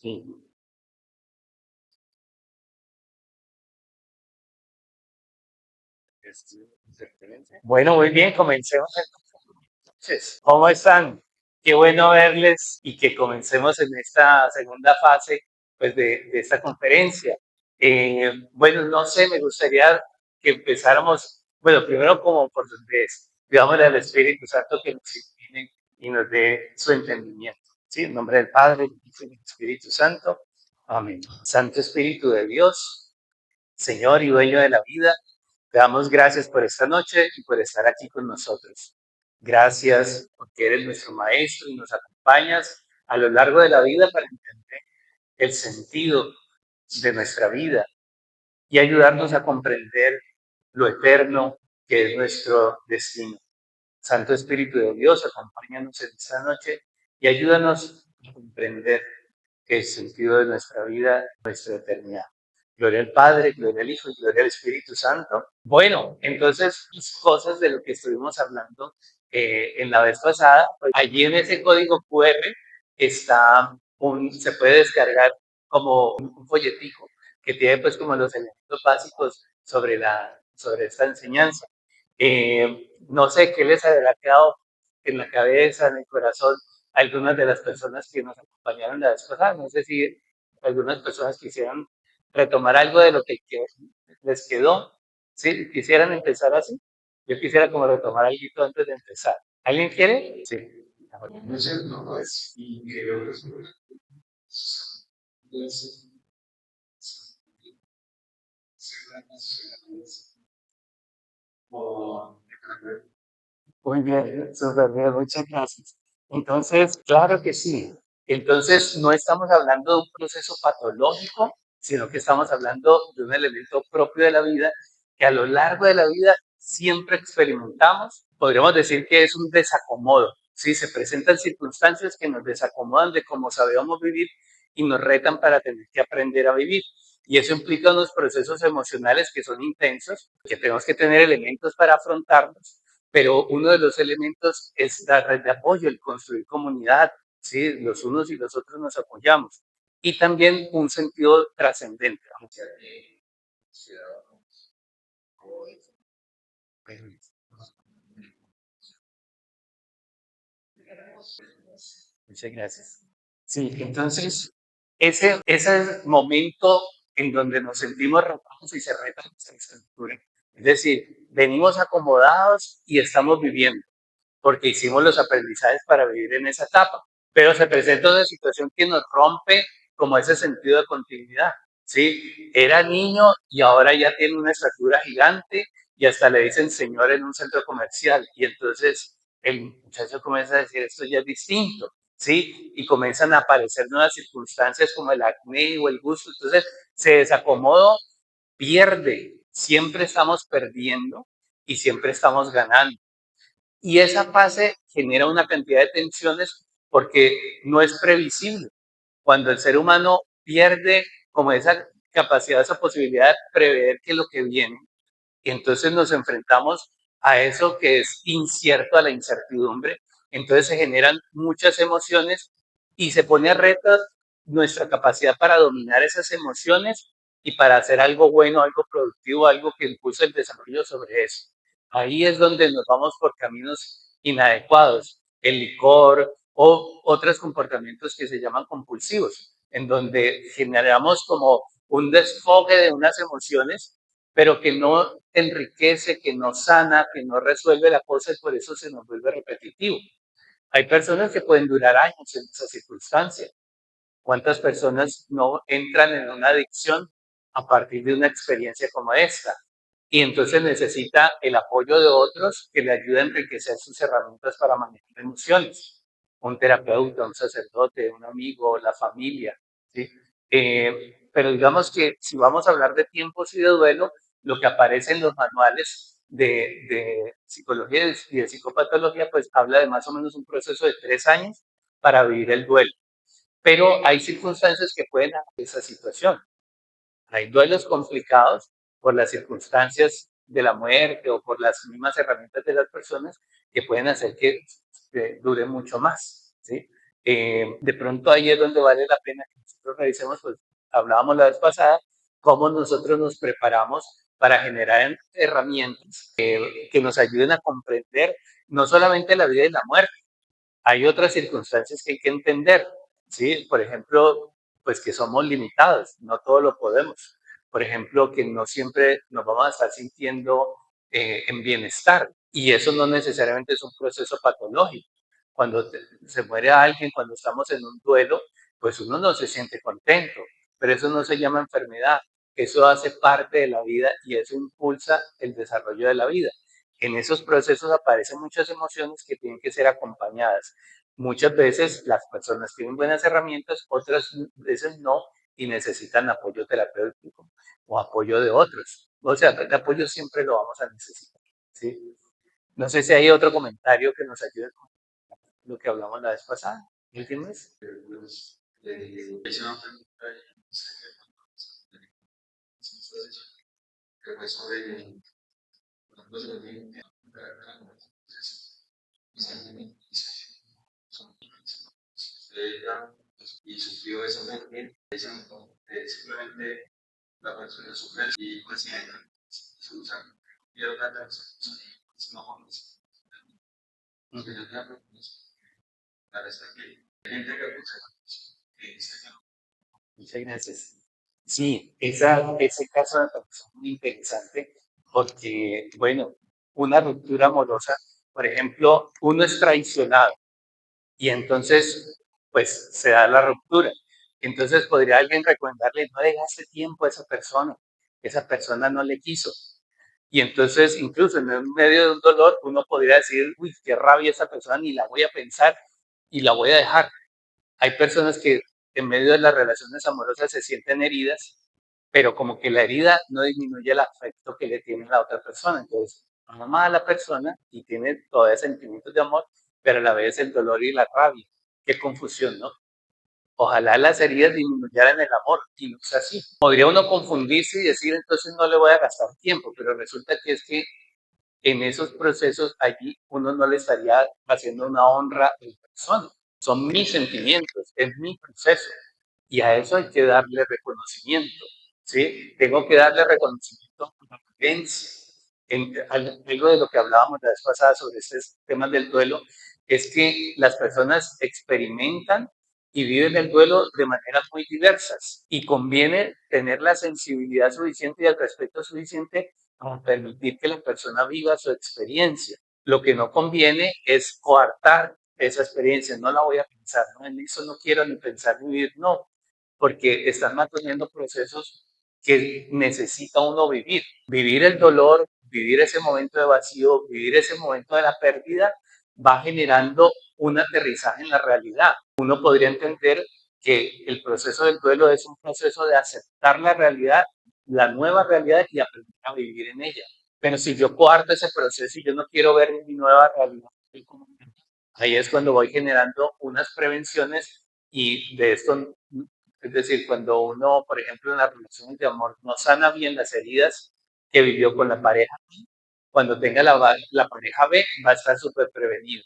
Sí. Bueno, muy bien, comencemos entonces. ¿Cómo están? Qué bueno verles y que comencemos en esta segunda fase pues, de esta conferencia. Bueno, no sé, me gustaría que empezáramos, bueno, primero como por donde es. Pidámosle al Espíritu Santo que nos ilumine y nos dé su entendimiento. ¿Sí? En nombre del Padre, del Hijo y del Espíritu Santo. Amén. Santo Espíritu de Dios, Señor y dueño de la vida, te damos gracias por esta noche y por estar aquí con nosotros. Gracias porque eres nuestro maestro y nos acompañas a lo largo de la vida para entender el sentido de nuestra vida y ayudarnos a comprender lo eterno que es nuestro destino. Santo Espíritu de Dios, acompáñanos en esta noche y ayúdanos a comprender el sentido de nuestra vida, nuestra eternidad. Gloria al Padre, gloria al Hijo y gloria al Espíritu Santo. Bueno, entonces, cosas de lo que estuvimos hablando en la vez pasada, pues, allí en ese código QR se puede descargar como un folletico que tiene pues como los elementos básicos sobre esta enseñanza. No sé qué les habrá quedado en la cabeza, en el corazón, a algunas de las personas que nos acompañaron la vez pasada. No sé si algunas personas quisieran retomar algo de lo que les quedó. ¿Sí? ¿Quisieran empezar así? Yo quisiera como retomar algo antes de empezar. ¿Alguien quiere? Sí. No sé, no es. Y creo que es muy bien, súper bien, muchas gracias. Entonces, claro que sí. Entonces, no estamos hablando de un proceso patológico, sino que estamos hablando de un elemento propio de la vida que a lo largo de la vida siempre experimentamos. Podríamos decir que es un desacomodo. Sí, se presentan circunstancias que nos desacomodan de cómo sabíamos vivir y nos retan para tener que aprender a vivir. Y eso implica unos procesos emocionales que son intensos, que tenemos que tener elementos para afrontarlos, pero uno de los elementos es la red de apoyo, el construir comunidad, ¿sí? Los unos y los otros nos apoyamos. Y también un sentido trascendente. Muchas gracias. Sí, entonces, ese momento en donde nos sentimos retados y se reta nuestra estructura. Es decir, venimos acomodados y estamos viviendo, porque hicimos los aprendizajes para vivir en esa etapa, pero se presenta una situación que nos rompe como ese sentido de continuidad, ¿sí? Era niño y ahora ya tiene una estatura gigante y hasta le dicen señor en un centro comercial y entonces el muchacho comienza a decir esto ya es distinto, ¿sí? Y comienzan a aparecer nuevas circunstancias como el acné o el gusto, entonces se desacomoda, pierde, siempre estamos perdiendo y siempre estamos ganando. Y esa fase genera una cantidad de tensiones porque no es previsible. Cuando el ser humano pierde como esa capacidad, esa posibilidad de prever qué es lo que viene, y entonces nos enfrentamos a eso que es incierto, a la incertidumbre, entonces se generan muchas emociones y se pone a reto nuestra capacidad para dominar esas emociones y para hacer algo bueno, algo productivo, algo que impulse el desarrollo sobre eso. Ahí es donde nos vamos por caminos inadecuados, el licor o otros comportamientos que se llaman compulsivos, en donde generamos como un desfogue de unas emociones pero que no enriquece, que no sana, que no resuelve la cosa y por eso se nos vuelve repetitivo. Hay personas que pueden durar años en esa circunstancia. ¿Cuántas personas no entran en una adicción a partir de una experiencia como esta? Y entonces necesita el apoyo de otros que le ayuden a enriquecer sus herramientas para manejar emociones. Un terapeuta, un sacerdote, un amigo, la familia. ¿Sí? Pero digamos que si vamos a hablar de tiempos y de duelo, lo que aparece en los manuales de psicología y de psicopatología, pues habla de más o menos un proceso de 3 años para vivir el duelo. Pero hay circunstancias que pueden hacer esa situación. Hay duelos complicados por las circunstancias de la muerte o por las mismas herramientas de las personas que pueden hacer que dure mucho más. ¿Sí? De pronto ahí es donde vale la pena que nosotros revisemos, pues hablábamos la vez pasada, cómo nosotros nos preparamos para generar herramientas que nos ayuden a comprender no solamente la vida y la muerte, hay otras circunstancias que hay que entender, ¿sí? Por ejemplo, pues que somos limitados, no todo lo podemos. Por ejemplo, que no siempre nos vamos a estar sintiendo en bienestar y eso no necesariamente es un proceso patológico. Cuando se muere alguien, cuando estamos en un duelo, pues uno no se siente contento, pero eso no se llama enfermedad, eso hace parte de la vida y eso impulsa el desarrollo de la vida. En esos procesos aparecen muchas emociones que tienen que ser acompañadas. Muchas veces las personas tienen buenas herramientas, otras veces no, y necesitan apoyo terapéutico o apoyo de otros. O sea, el apoyo siempre lo vamos a necesitar, ¿sí? No sé si hay otro comentario que nos ayude con lo que hablamos la vez pasada. ¿Alguien más? Ujú. Muchas gracias. Sí, ese caso me pareció muy interesante porque, bueno, una ruptura amorosa, por ejemplo, uno es traicionado y entonces, pues se da la ruptura. Entonces podría alguien recomendarle, no le gaste tiempo a esa persona no le quiso. Y entonces, incluso en el medio de un dolor, uno podría decir, uy, qué rabia esa persona, ni la voy a pensar y la voy a dejar. Hay personas que en medio de las relaciones amorosas se sienten heridas, pero como que la herida no disminuye el afecto que le tiene la otra persona. Entonces, ama a la persona y tiene todavía sentimientos de amor, pero a la vez el dolor y la rabia. Qué confusión, ¿no? Ojalá las heridas disminuyeran el amor, y no es así. Podría uno confundirse y decir, entonces no le voy a gastar tiempo, pero resulta que es que en esos procesos allí uno no le estaría haciendo una honra a la persona. Son mis sentimientos, es mi proceso y a eso hay que darle reconocimiento, ¿sí? Tengo que darle reconocimiento a la vivencia. Algo de lo que hablábamos la vez pasada sobre estos temas del duelo es que las personas experimentan y viven el duelo de maneras muy diversas y conviene tener la sensibilidad suficiente y el respeto suficiente para permitir que la persona viva su experiencia. Lo que no conviene es coartar esa experiencia, no la voy a pensar, no, en eso no quiero ni pensar ni vivir, no, porque están manteniendo procesos que necesita uno vivir. Vivir el dolor, vivir ese momento de vacío, vivir ese momento de la pérdida, va generando un aterrizaje en la realidad. Uno podría entender que el proceso del duelo es un proceso de aceptar la realidad, la nueva realidad y aprender a vivir en ella. Pero si yo coarto ese proceso y yo no quiero ver mi nueva realidad, ahí es cuando voy generando unas prevenciones y de esto, es decir, cuando uno, por ejemplo, en las relaciones de amor no sana bien las heridas que vivió con la pareja, cuando tenga la pareja B va a estar súper prevenido.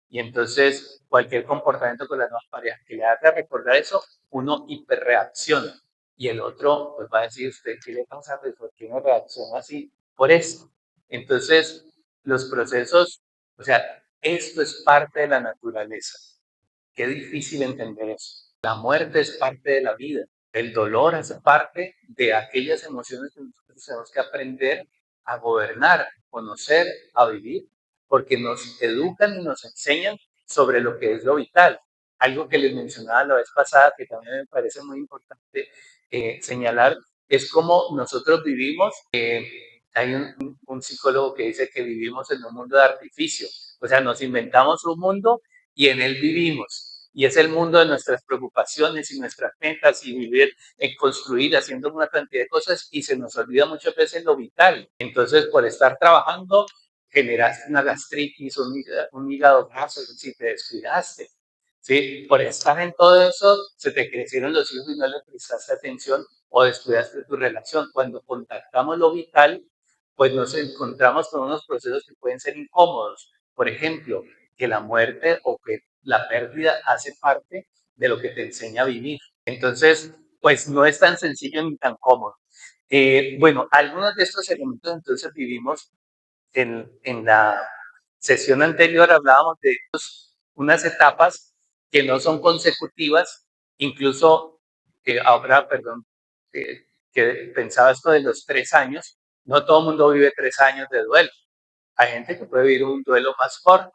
Y entonces cualquier comportamiento con la nueva pareja que le haga recordar eso, uno hiperreacciona. Y el otro pues va a decir, ¿usted qué le pasa? Pues, ¿por qué no reacciona así? Por eso. Entonces, los procesos, o sea, esto es parte de la naturaleza. Qué difícil entender eso. La muerte es parte de la vida. El dolor hace parte de aquellas emociones que nosotros tenemos que aprender a gobernar, a conocer, a vivir, porque nos educan y nos enseñan sobre lo que es lo vital. Algo que les mencionaba la vez pasada, que también me parece muy importante señalar, es cómo nosotros vivimos. Hay un psicólogo que dice que vivimos en un mundo de artificio. O sea, nos inventamos un mundo y en él vivimos. Y es el mundo de nuestras preocupaciones y nuestras metas y vivir en construir, haciendo una cantidad de cosas y se nos olvida muchas veces lo vital. Entonces, por estar trabajando, generaste una gastritis, un hígado graso si te descuidaste. ¿Sí? Por estar en todo eso, se te crecieron los hijos y no le prestaste atención o descuidaste tu relación. Cuando contactamos lo vital, pues nos encontramos con unos procesos que pueden ser incómodos. Por ejemplo, que la muerte o que la pérdida hace parte de lo que te enseña a vivir. Entonces, pues no es tan sencillo ni tan cómodo. Bueno, algunos de estos elementos entonces vivimos en la sesión anterior, hablábamos de unas etapas que no son consecutivas, incluso ahora, perdón, que pensaba esto de los 3 años, no todo el mundo vive 3 años de duelo. Hay gente que puede vivir un duelo más corto,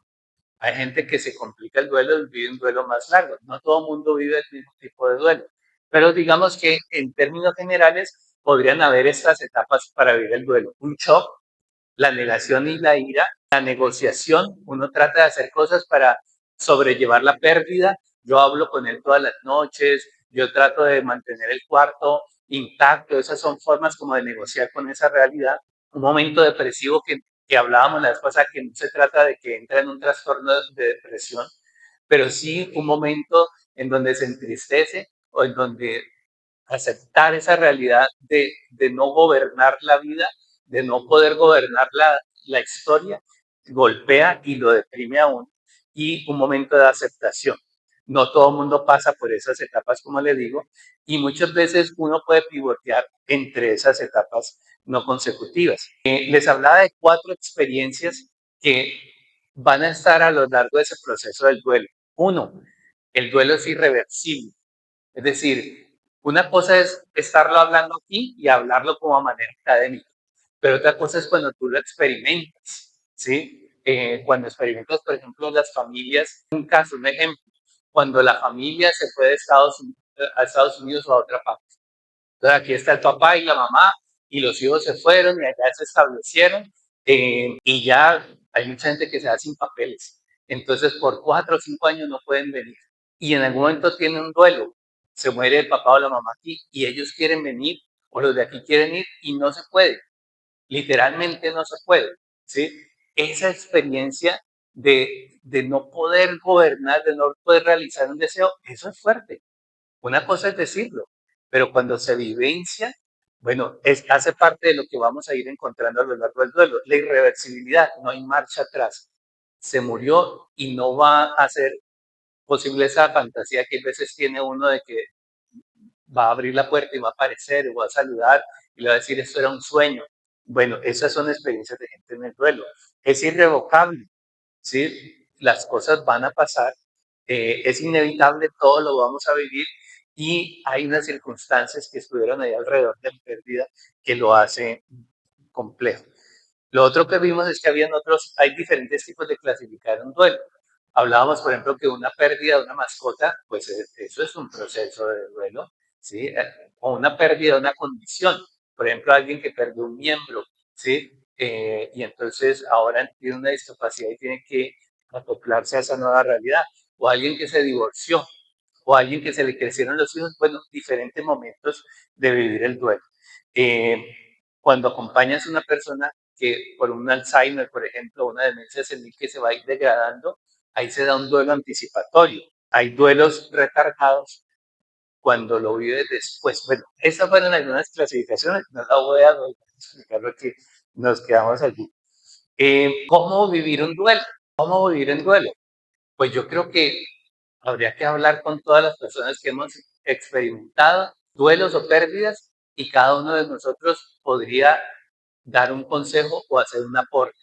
hay gente que se complica el duelo y vive un duelo más largo. No todo el mundo vive el mismo tipo de duelo. Pero digamos que en términos generales podrían haber estas etapas para vivir el duelo. Un shock, la negación y la ira, la negociación, uno trata de hacer cosas para sobrellevar la pérdida. Yo hablo con él todas las noches, yo trato de mantener el cuarto intacto, esas son formas como de negociar con esa realidad. Un momento depresivo que hablábamos la vez pasada, que no se trata de que entra en un trastorno de depresión, pero sí un momento en donde se entristece o en donde aceptar esa realidad de no gobernar la vida, de no poder gobernar la historia, golpea y lo deprime aún, y un momento de aceptación. No todo el mundo pasa por esas etapas, como le digo, y muchas veces uno puede pivotear entre esas etapas no consecutivas. Les hablaba de 4 experiencias que van a estar a lo largo de ese proceso del duelo. Uno, el duelo es irreversible. Es decir, una cosa es estarlo hablando aquí y hablarlo como manera académica, pero otra cosa es cuando tú lo experimentas, ¿sí? Cuando experimentas, por ejemplo, las familias, un caso, un ejemplo, cuando la familia se fue de a Estados Unidos o a otra parte. Entonces aquí está el papá y la mamá y los hijos se fueron y allá se establecieron y ya hay mucha gente que se da sin papeles. Entonces por 4 o 5 años no pueden venir y en algún momento tienen un duelo. Se muere el papá o la mamá aquí y ellos quieren venir o los de aquí quieren ir y no se puede. Literalmente no se puede. ¿Sí? Esa experiencia de no poder gobernar, de no poder realizar un deseo, eso es fuerte. Una cosa es decirlo, pero cuando se vivencia, bueno, hace parte de lo que vamos a ir encontrando a lo largo del duelo. La irreversibilidad, no hay marcha atrás. Se murió y no va a ser posible esa fantasía que a veces tiene uno de que va a abrir la puerta y va a aparecer, o va a saludar y le va a decir esto era un sueño. Bueno, esas son experiencias de gente en el duelo. Es irrevocable, ¿sí? Las cosas van a pasar, es inevitable, todo lo vamos a vivir y hay unas circunstancias que estuvieron ahí alrededor de la pérdida que lo hace complejo. Lo otro que vimos es que hay diferentes tipos de clasificar un duelo. Hablábamos, por ejemplo, que una pérdida de una mascota, pues eso es un proceso de duelo, ¿sí? O una pérdida de una condición. Por ejemplo, alguien que perdió un miembro, ¿sí? Y entonces ahora tiene una discapacidad y tiene que acoplarse a esa nueva realidad. O alguien que se divorció, o alguien que se le crecieron los hijos, bueno, diferentes momentos de vivir el duelo. Eh, Cuando acompañas a una persona que por un Alzheimer, por ejemplo, una demencia senil que se va a ir degradando, ahí se da un duelo anticipatorio. Hay duelos retardados cuando lo vives después. Bueno, esas fueron algunas clasificaciones, no la voy a explicar porque nos quedamos allí. ¿Cómo vivir un duelo? ¿Cómo vivir en duelo? Pues yo creo que habría que hablar con todas las personas que hemos experimentado duelos o pérdidas y cada uno de nosotros podría dar un consejo o hacer un aporte,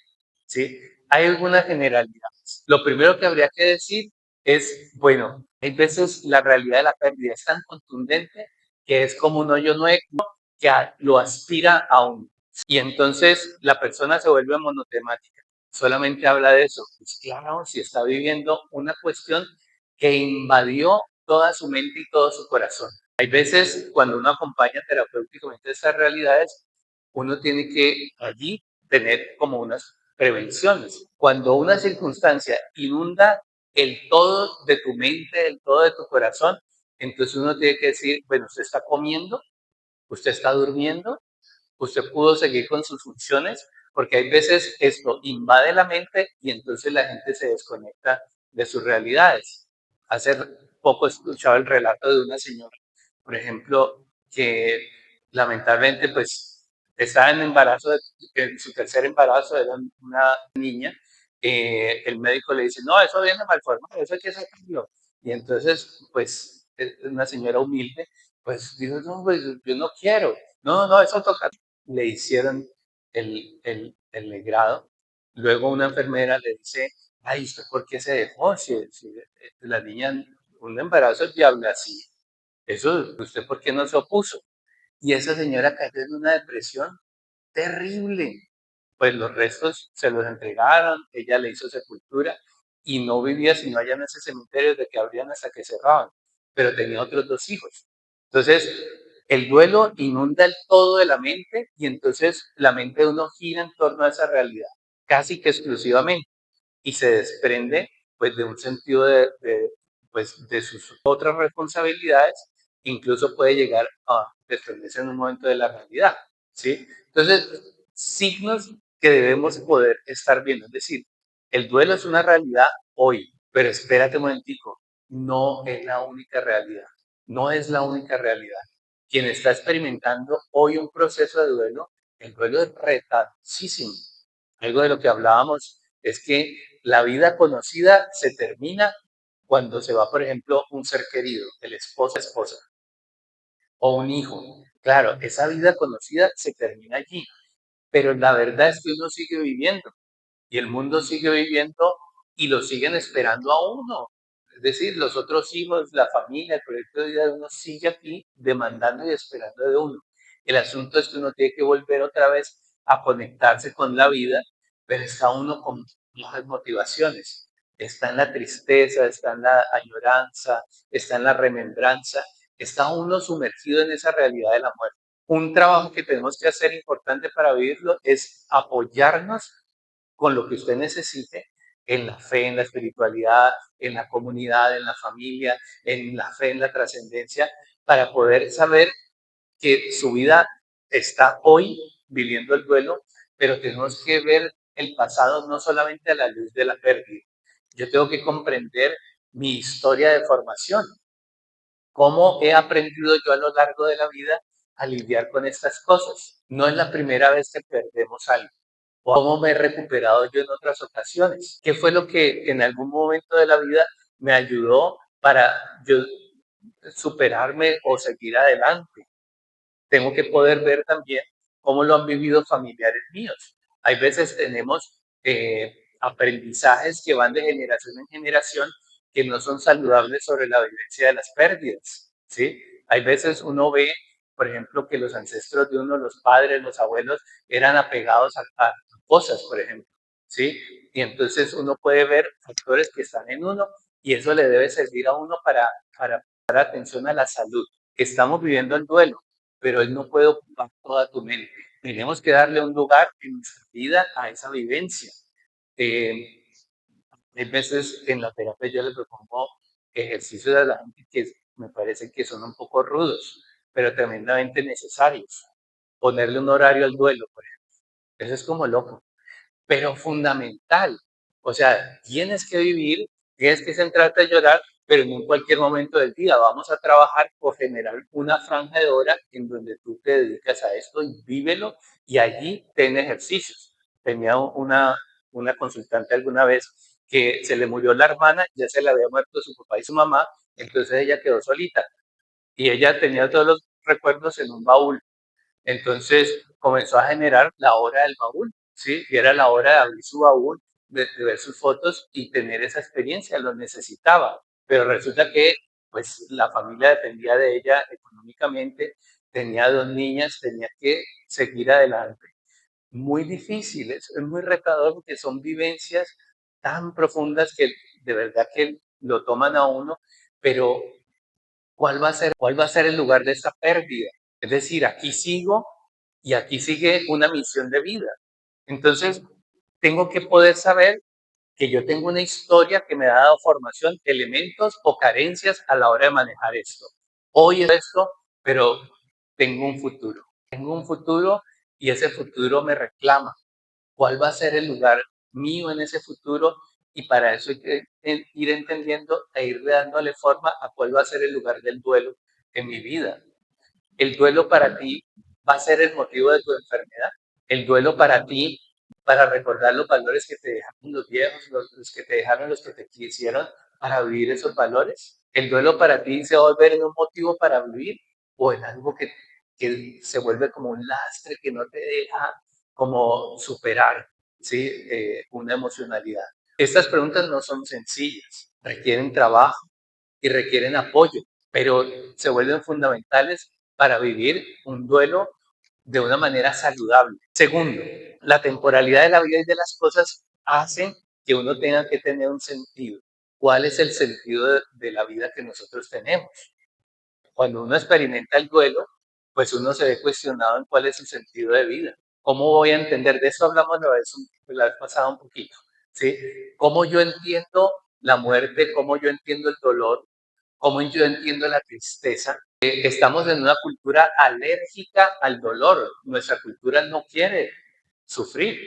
¿sí? Hay algunas generalidades. Lo primero que habría que decir es, bueno, hay veces la realidad de la pérdida es tan contundente que es como un hoyo negro que lo aspira a uno. Y entonces la persona se vuelve monotemática. Solamente habla de eso. Pues claro, si está viviendo una cuestión que invadió toda su mente y todo su corazón. Hay veces cuando uno acompaña terapéuticamente estas realidades, uno tiene que allí tener como unas prevenciones. Cuando una circunstancia inunda el todo de tu mente, el todo de tu corazón, entonces uno tiene que decir, bueno, usted está comiendo, usted está durmiendo, usted pudo seguir con sus funciones, porque hay veces esto invade la mente y entonces la gente se desconecta de sus realidades. Hace poco escuchaba el relato de una señora, por ejemplo, que lamentablemente pues estaba en embarazo, en su tercer embarazo, era una niña, el médico le dice, no, eso viene mal formado, eso hay que sacarlo. Y entonces, pues, una señora humilde, pues dijo, no, pues yo no quiero, no, no, eso toca. Le hicieron el legrado. Luego una enfermera le dice, ay, ¿usted por qué se dejó? Si la niña, un embarazo es viable así. Eso, ¿usted por qué no se opuso? Y esa señora cayó en una depresión terrible. Pues los restos se los entregaron, ella le hizo sepultura y no vivía sino allá en ese cementerio de que abrían hasta que cerraban, pero tenía otros dos hijos. Entonces, el duelo inunda el todo de la mente y entonces la mente de uno gira en torno a esa realidad, casi que exclusivamente, y se desprende pues de un sentido pues, de sus otras responsabilidades, incluso puede llegar a desprenderse en un momento de la realidad, ¿sí? Entonces, signos que debemos poder estar viendo, es decir, el duelo es una realidad hoy, pero espérate un momentico, no es la única realidad, no es la única realidad. Quien está experimentando hoy un proceso de duelo, el duelo es retadísimo. Algo de lo que hablábamos es que la vida conocida se termina cuando se va, por ejemplo, un ser querido, el esposo, esposa o un hijo. Claro, esa vida conocida se termina allí, pero la verdad es que uno sigue viviendo y el mundo sigue viviendo y lo siguen esperando a uno. Es decir, los otros hijos, la familia, el proyecto de vida de uno sigue aquí demandando y esperando de uno. El asunto es que uno tiene que volver otra vez a conectarse con la vida, pero está uno con muchas motivaciones. Está en la tristeza, está en la añoranza, está en la remembranza, está uno sumergido en esa realidad de la muerte. Un trabajo que tenemos que hacer importante para vivirlo es apoyarnos con lo que usted necesite en la fe, en la espiritualidad, en la comunidad, en la familia, en la fe, en la trascendencia, para poder saber que su vida está hoy viviendo el duelo, pero tenemos que ver el pasado no solamente a la luz de la pérdida. Yo tengo que comprender mi historia de formación, cómo he aprendido yo a lo largo de la vida a lidiar con estas cosas. No es la primera vez que perdemos algo. O cómo me he recuperado yo en otras ocasiones. ¿Qué fue lo que en algún momento de la vida me ayudó para yo superarme o seguir adelante? Tengo que poder ver también cómo lo han vivido familiares míos. Hay veces tenemos aprendizajes que van de generación en generación que no son saludables sobre la vivencia de las pérdidas, ¿sí? Hay veces uno ve, por ejemplo, que los ancestros de uno, los padres, los abuelos, eran apegados a cosas, por ejemplo, ¿sí? Y entonces uno puede ver factores que están en uno y eso le debe servir a uno para dar atención a la salud. Estamos viviendo el duelo, pero él no puede ocupar toda tu mente. Tenemos que darle un lugar en nuestra vida a esa vivencia. Eh, Hay veces en la terapia yo les propongo ejercicios a la gente que me parece que son un poco rudos, pero tremendamente necesarios. Ponerle un horario al duelo, por ejemplo. Eso es como loco, pero fundamental. O sea, tienes que vivir, tienes que centrarte a llorar, pero no en cualquier momento del día. Vamos a trabajar por generar una franja de hora en donde tú te dedicas a esto y vívelo y allí ten ejercicios. Tenía una consultante alguna vez que se le murió la hermana, ya se le había muerto su papá y su mamá, entonces ella quedó solita y ella tenía todos los recuerdos en un baúl. Entonces comenzó a generar la hora del baúl, ¿sí? Y era la hora de abrir su baúl, de ver sus fotos y tener esa experiencia, lo necesitaba. Pero resulta que pues la familia dependía de ella económicamente, tenía dos niñas, tenía que seguir adelante. Muy difícil, es muy retador porque son vivencias tan profundas que de verdad que lo toman a uno, pero cuál va a ser el lugar de esta pérdida? Es decir, aquí sigo y aquí sigue una misión de vida. Entonces, tengo que poder saber que yo tengo una historia que me ha dado formación, elementos o carencias a la hora de manejar esto. Hoy es esto, pero tengo un futuro. Tengo un futuro y ese futuro me reclama. ¿Cuál va a ser el lugar mío en ese futuro? Y para eso hay que ir entendiendo e ir dándole forma a cuál va a ser el lugar del duelo en mi vida. El duelo para ti va a ser el motivo de tu enfermedad. El duelo para ti para recordar los valores que te dejaron los viejos, los que te dejaron, los que te quisieron, para vivir esos valores. ¿El duelo para ti se va a volver en un motivo para vivir o en algo que se vuelve como un lastre que no te deja como superar, ¿sí? Una emocionalidad? Estas preguntas no son sencillas, requieren trabajo y requieren apoyo, pero se vuelven fundamentales para vivir un duelo de una manera saludable. Segundo, la temporalidad de la vida y de las cosas hace que uno tenga que tener un sentido. ¿Cuál es el sentido de la vida que nosotros tenemos? Cuando uno experimenta el duelo, pues uno se ve cuestionado en cuál es su sentido de vida. ¿Cómo voy a entender? De eso hablamos la vez pasada un poquito, ¿sí? ¿Cómo yo entiendo la muerte? ¿Cómo yo entiendo el dolor? ¿Cómo yo entiendo la tristeza? Estamos en una cultura alérgica al dolor. Nuestra cultura no quiere sufrir.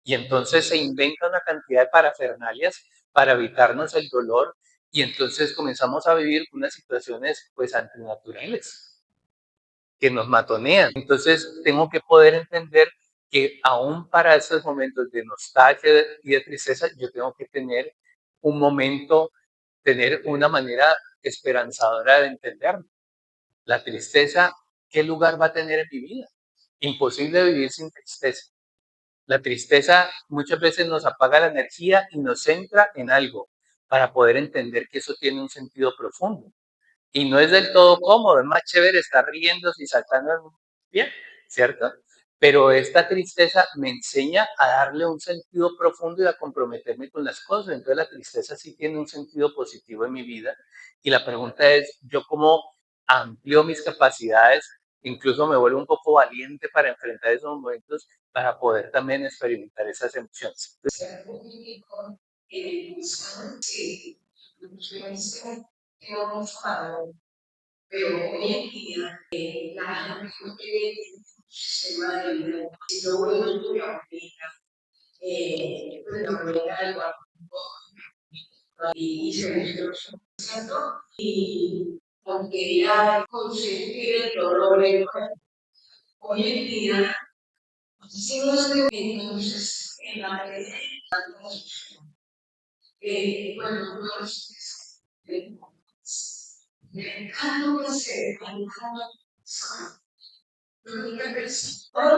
Y entonces se inventa una cantidad de parafernalias para evitarnos el dolor y entonces comenzamos a vivir unas situaciones pues antinaturales que nos matonean. Entonces tengo que poder entender que aún para esos momentos de nostalgia y de tristeza, yo tengo que tener un momento, tener una manera esperanzadora de entenderlo. La tristeza, ¿qué lugar va a tener en mi vida? Imposible vivir sin tristeza. La tristeza muchas veces nos apaga la energía y nos centra en algo para poder entender que eso tiene un sentido profundo. Y no es del todo cómodo, es más chévere estar riéndose y saltando bien, ¿cierto? Pero esta tristeza me enseña a darle un sentido profundo y a comprometerme con las cosas. Entonces la tristeza sí tiene un sentido positivo en mi vida. Y la pregunta es, ¿yo cómo amplio mis capacidades? Incluso me vuelvo un poco valiente para enfrentar esos momentos, para poder también experimentar esas emociones. Pero hoy en día la gente tiene un sistema de vida. Si yo voy a estudiar pues la manera igual y se me ¿cierto? Y aunque ya consentir el dolor, hoy en día, si no estoy entonces en la medida bueno, no es me encanta hacer, me encanta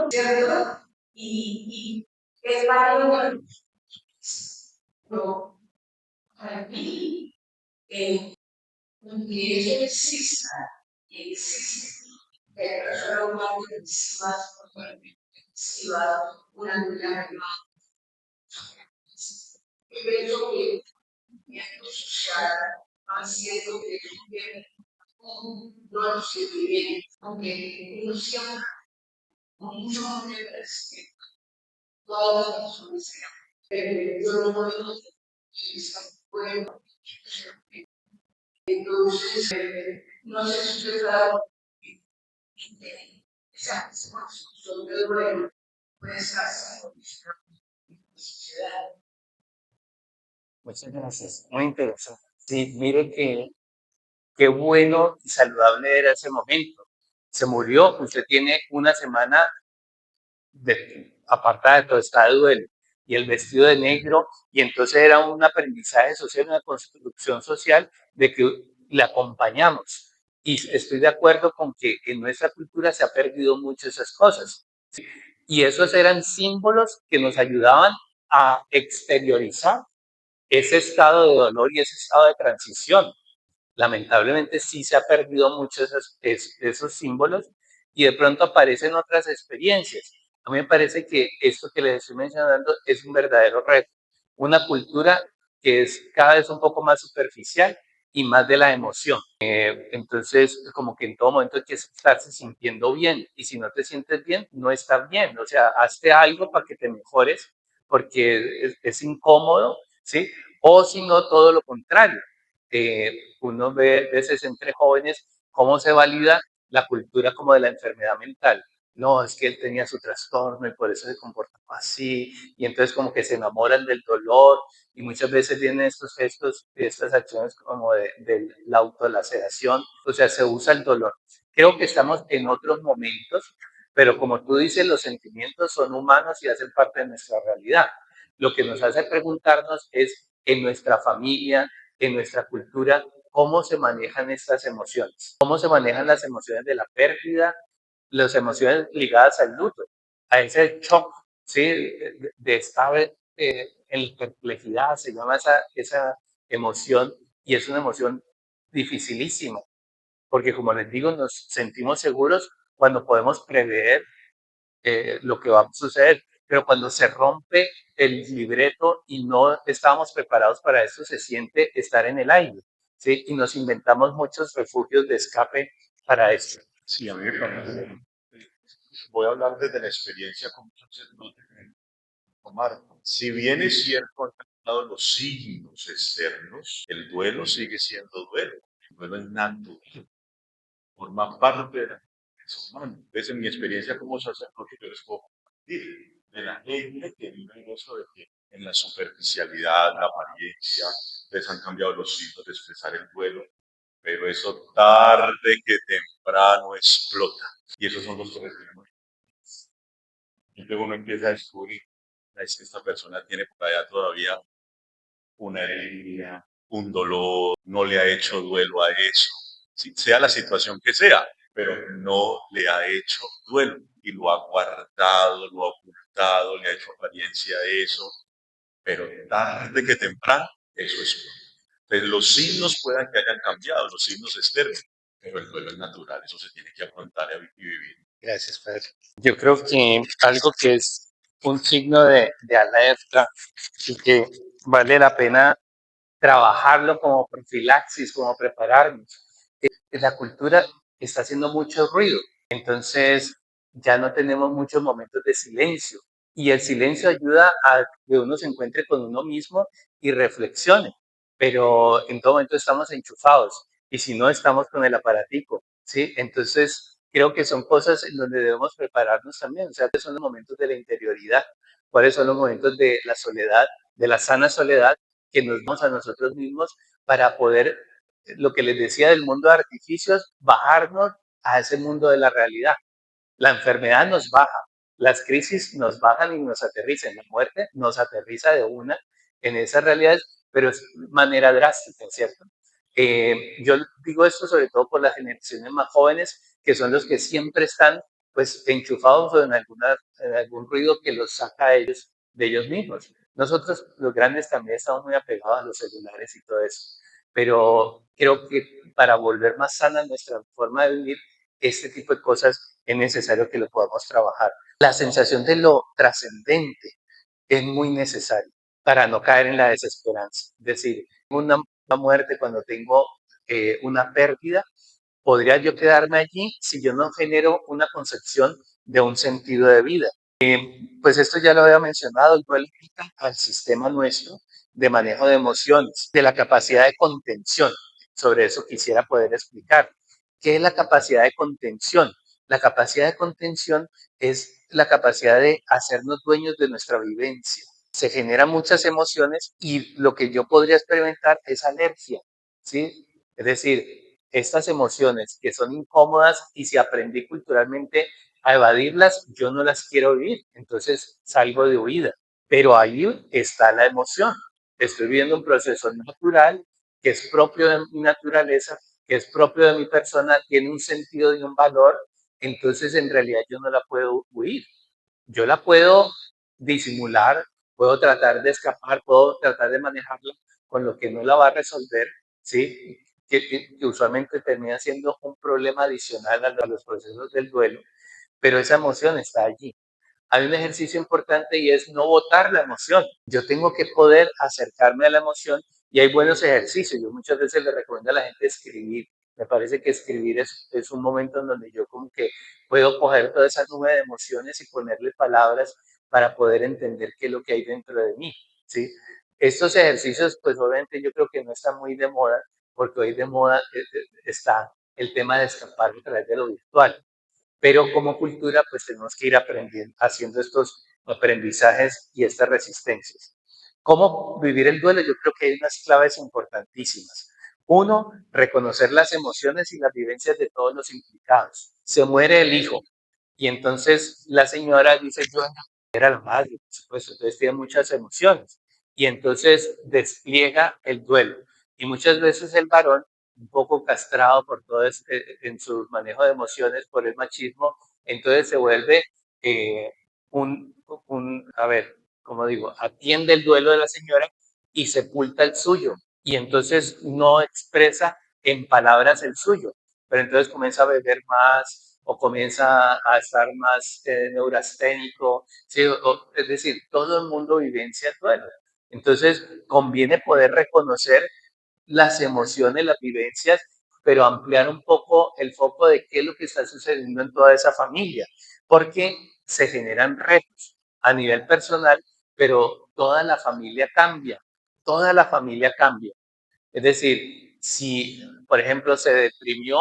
¿cierto? Y es para lo no, para mí, que eso exista, y existe, que la persona humana es más fuerte, si va una lágrima. Yo pienso que el movimiento social haciendo que no lo siente bien, aunque no sea mucho más de respeto, todas las personas sean. Yo no puedo utilizar bueno. Entonces, no sé si usted está esa construcción del duelo puede estar en la sociedad. Muchas gracias. Muy interesante. Sí, mire que qué bueno y saludable era ese momento. Se murió, usted tiene una semana apartada de todo, está de duelo, y el vestido de negro, y entonces era un aprendizaje social, una construcción social de que la acompañamos. Y estoy de acuerdo con que en nuestra cultura se ha perdido mucho esas cosas. Y esos eran símbolos que nos ayudaban a exteriorizar ese estado de dolor y ese estado de transición. Lamentablemente sí se ha perdido mucho esos símbolos y de pronto aparecen otras experiencias. A mí me parece que esto que les estoy mencionando es un verdadero reto. Una cultura que es cada vez un poco más superficial y más de la emoción. Entonces, como que en todo momento hay que estarse sintiendo bien y si no te sientes bien, no estás bien. O sea, hazte algo para que te mejores porque es incómodo, ¿sí? O si no, todo lo contrario. Uno ve a veces entre jóvenes cómo se valida la cultura como de la enfermedad mental. No, es que él tenía su trastorno y por eso se comportaba así, y entonces como que se enamoran del dolor, y muchas veces vienen estos gestos, estas acciones como de la autolaceración, o sea, se usa el dolor. Creo que estamos en otros momentos, pero como tú dices, los sentimientos son humanos y hacen parte de nuestra realidad. Lo que nos hace preguntarnos es en nuestra familia, en nuestra cultura, cómo se manejan estas emociones, cómo se manejan las emociones de la pérdida, las emociones ligadas al luto, a ese shock, ¿sí? De estar en perplejidad, se llama esa emoción, y es una emoción dificilísima, porque como les digo, nos sentimos seguros cuando podemos prever lo que va a suceder, pero cuando se rompe el libreto y no estábamos preparados para esto, se siente estar en el aire, ¿sí? Y nos inventamos muchos refugios de escape para esto. Sí, a mí me parece. Voy a hablar desde la experiencia como sacerdote, Omar. Si bien es cierto, han cambiado los signos externos, el duelo sigue siendo duelo. El duelo es natural, forma parte de la experiencia humana. Entonces, en mi experiencia como sacerdote, yo les puedo compartir de la gente que vive en eso de que en la superficialidad, la apariencia, les han cambiado los signos de expresar el duelo, pero eso tarde que temprano explota. Y esos son los tres temas. Y luego uno empieza a descubrir, es que esta persona tiene por allá todavía una herida, un dolor, no le ha hecho duelo a eso, ¿sí? Sea la situación que sea, pero no le ha hecho duelo y lo ha guardado, lo ha ocultado, le ha hecho apariencia a eso, pero tarde que temprano eso es. Entonces los signos puedan que hayan cambiado, los signos externos, pero el duelo es natural, eso se tiene que afrontar y vivir. Gracias, Pedro. Yo creo que algo que es un signo de alerta y que vale la pena trabajarlo como profilaxis, como prepararnos. La cultura está haciendo mucho ruido, entonces ya no tenemos muchos momentos de silencio y el silencio ayuda a que uno se encuentre con uno mismo y reflexione, pero en todo momento estamos enchufados y si no estamos con el aparatico, ¿sí? Entonces creo que son cosas en donde debemos prepararnos también, o sea, ¿cuáles son los momentos de la interioridad? ¿Cuáles son los momentos de la soledad, de la sana soledad que nos damos a nosotros mismos para poder, lo que les decía del mundo de artificios, bajarnos a ese mundo de la realidad? La enfermedad nos baja, las crisis nos bajan y nos aterrizan, la muerte nos aterriza de una en esas realidades, pero es manera drástica, ¿cierto? Yo digo esto sobre todo por las generaciones más jóvenes, que son los que siempre están pues enchufados o en algún ruido que los saca a ellos de ellos mismos. Nosotros los grandes también estamos muy apegados a los celulares y todo eso, pero creo que para volver más sana nuestra forma de vivir, este tipo de cosas es necesario que lo podamos trabajar. La sensación de lo trascendente es muy necesario para no caer en la desesperanza. Es decir, una muerte, cuando tengo una pérdida, podría yo quedarme allí si yo no genero una concepción de un sentido de vida. Pues esto ya lo había mencionado, el duelo implica al sistema nuestro de manejo de emociones, de la capacidad de contención. Sobre eso quisiera poder explicar. ¿Qué es la capacidad de contención? La capacidad de contención es la capacidad de hacernos dueños de nuestra vivencia. Se generan muchas emociones y lo que yo podría experimentar es alergia, ¿sí? Es decir, estas emociones que son incómodas y si aprendí culturalmente a evadirlas, yo no las quiero vivir, entonces salgo de huida. Pero ahí está la emoción. Estoy viviendo un proceso natural que es propio de mi naturaleza, que es propio de mi persona, tiene un sentido y un valor, entonces en realidad yo no la puedo huir. Yo la puedo disimular, puedo tratar de escapar, puedo tratar de manejarla con lo que no la va a resolver, ¿sí? Que usualmente termina siendo un problema adicional a los procesos del duelo, pero esa emoción está allí. Hay un ejercicio importante y es no botar la emoción. Yo tengo que poder acercarme a la emoción y hay buenos ejercicios. Yo muchas veces le recomiendo a la gente escribir. Me parece que escribir es un momento en donde yo como que puedo coger toda esa nube de emociones y ponerle palabras para poder entender qué es lo que hay dentro de mí, ¿sí? Estos ejercicios, pues obviamente yo creo que no están muy de moda, porque hoy de moda está el tema de escapar a través de lo virtual, pero como cultura pues tenemos que ir aprendiendo, haciendo estos aprendizajes y estas resistencias. ¿Cómo vivir el duelo? Yo creo que hay unas claves importantísimas. Uno, reconocer las emociones y las vivencias de todos los implicados. Se muere el hijo, Y entonces la señora dice, yo era la madre, por supuesto, entonces tiene muchas emociones. Y entonces despliega el duelo. Y muchas veces el varón, un poco castrado por todo en su manejo de emociones, por el machismo, entonces se vuelve eh, a ver, como digo, atiende el duelo de la señora y sepulta el suyo. Y entonces no expresa en palabras el suyo, pero entonces comienza a beber más o comienza a estar más neurasténico, ¿sí? Es decir, todo el mundo vivencia el duelo. Entonces, conviene poder reconocer las emociones, las vivencias, pero ampliar un poco el foco de qué es lo que está sucediendo en toda esa familia, porque se generan retos a nivel personal, pero toda la familia cambia. Es decir, si, por ejemplo, se deprimió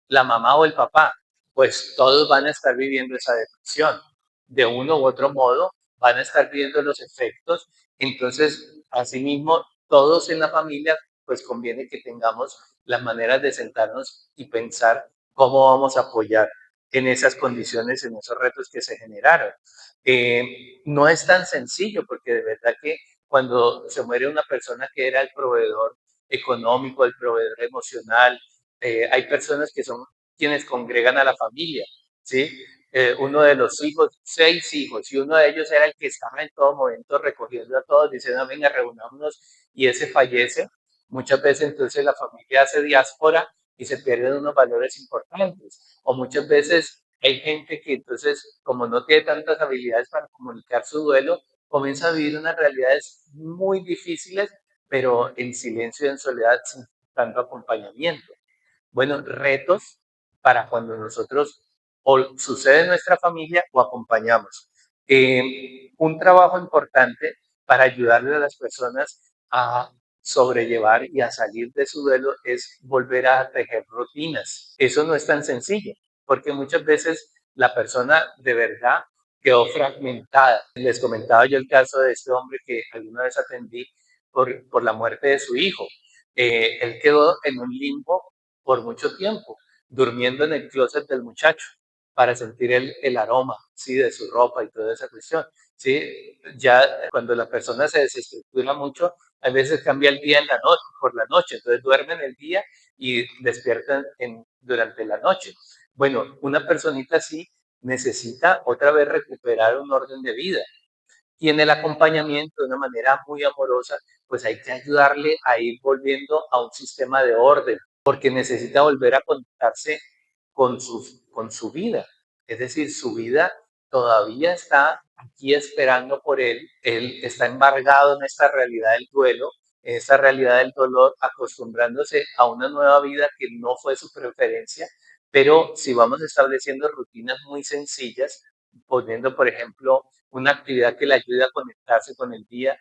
la mamá o el papá, pues todos van a estar viviendo esa depresión. De uno u otro modo, van a estar viendo los efectos. Entonces, asimismo, todos en la familia, pues conviene que tengamos las maneras de sentarnos y pensar cómo vamos a apoyar en esas condiciones, en esos retos que se generaron. No es tan sencillo porque de verdad que cuando se muere una persona que era el proveedor económico, el proveedor emocional. Hay personas que son quienes congregan a la familia, ¿sí? Uno de los hijos, 6 hijos, y uno de ellos era el que estaba en todo momento recogiendo a todos, diciendo, venga, reunámonos, y ese fallece. Muchas veces entonces la familia hace diáspora y se pierden unos valores importantes. O muchas veces hay gente que entonces, como no tiene tantas habilidades para comunicar su duelo, comienza a vivir unas realidades muy difíciles pero en silencio y en soledad sin tanto acompañamiento. Bueno, retos para cuando nosotros o sucede en nuestra familia o acompañamos. Un trabajo importante para ayudarle a las personas a sobrellevar y a salir de su duelo es volver a tejer rutinas. Eso no es tan sencillo, porque muchas veces la persona de verdad quedó fragmentada. Les comentaba yo el caso de este hombre que alguna vez atendí por la muerte de su hijo. Él quedó en un limbo por mucho tiempo, durmiendo en el closet del muchacho para sentir el aroma, ¿sí? De su ropa y toda esa cuestión, ¿sí? Ya cuando la persona se desestructura mucho, a veces cambia el día en la noche, por la noche, entonces duermen el día y despiertan durante la noche. Bueno, una personita así necesita otra vez recuperar un orden de vida, y en el acompañamiento de una manera muy amorosa, pues hay que ayudarle a ir volviendo a un sistema de orden, porque necesita volver a conectarse con su vida. Es decir, su vida todavía está aquí esperando por él está embargado en esta realidad del duelo, en esta realidad del dolor, acostumbrándose a una nueva vida que no fue su preferencia, pero si vamos estableciendo rutinas muy sencillas, poniendo, por ejemplo, una actividad que le ayude a conectarse con el día.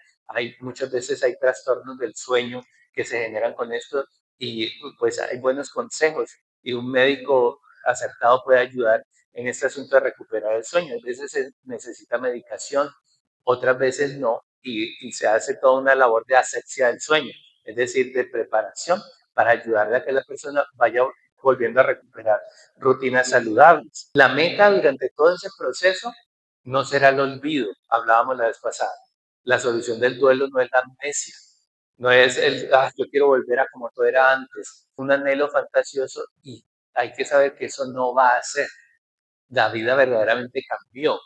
Muchas veces hay trastornos del sueño que se generan con esto y pues hay buenos consejos y un médico acertado puede ayudar en este asunto de recuperar el sueño. A veces se necesita medicación, otras veces no, y se hace toda una labor de asepsia del sueño, es decir, de preparación para ayudarle a que la persona vaya volviendo a recuperar rutinas saludables. La meta durante todo ese proceso no será el olvido, hablábamos la vez pasada. La solución del duelo no es la amnesia, no es yo quiero volver a como todo era antes, un anhelo fantasioso y hay que saber que eso no va a ser. La vida verdaderamente cambió,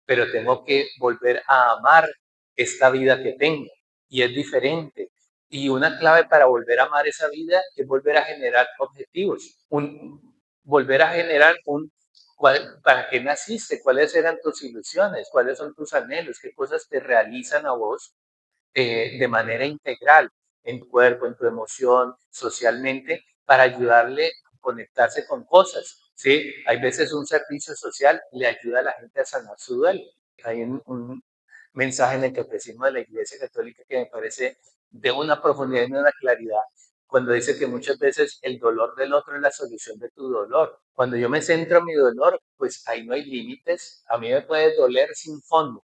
pero tengo que volver a amar esta vida que tengo y es diferente. Y una clave para volver a amar esa vida es volver a generar objetivos, volver a generar para qué naciste, cuáles eran tus ilusiones, cuáles son tus anhelos, qué cosas te realizan a vos de manera integral en tu cuerpo, en tu emoción, socialmente, para ayudarle a conectarse con cosas. ¿Sí? Hay veces un servicio social le ayuda a la gente a sanar su duelo. Hay un mensaje en el catecismo de la Iglesia Católica que me parece de una profundidad y de una claridad, cuando dice que muchas veces el dolor del otro es la solución de tu dolor. Cuando yo me centro en mi dolor, pues ahí no hay límites. A mí me puede doler sin fondo,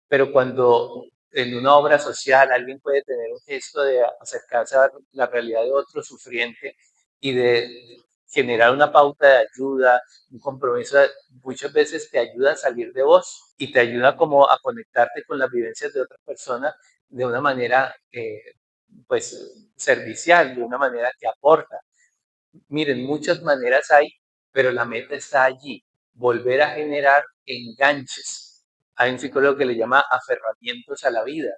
pero cuando en una obra social alguien puede tener un gesto de acercarse a la realidad de otro sufriente y de generar una pauta de ayuda, un compromiso, muchas veces te ayuda a salir de vos y te ayuda como a conectarte con las vivencias de otra persona de una manera, pues, servicial, de una manera que aporta. Miren, muchas maneras hay, pero la meta está allí, volver a generar enganches. Hay un psicólogo que le llama aferramientos a la vida,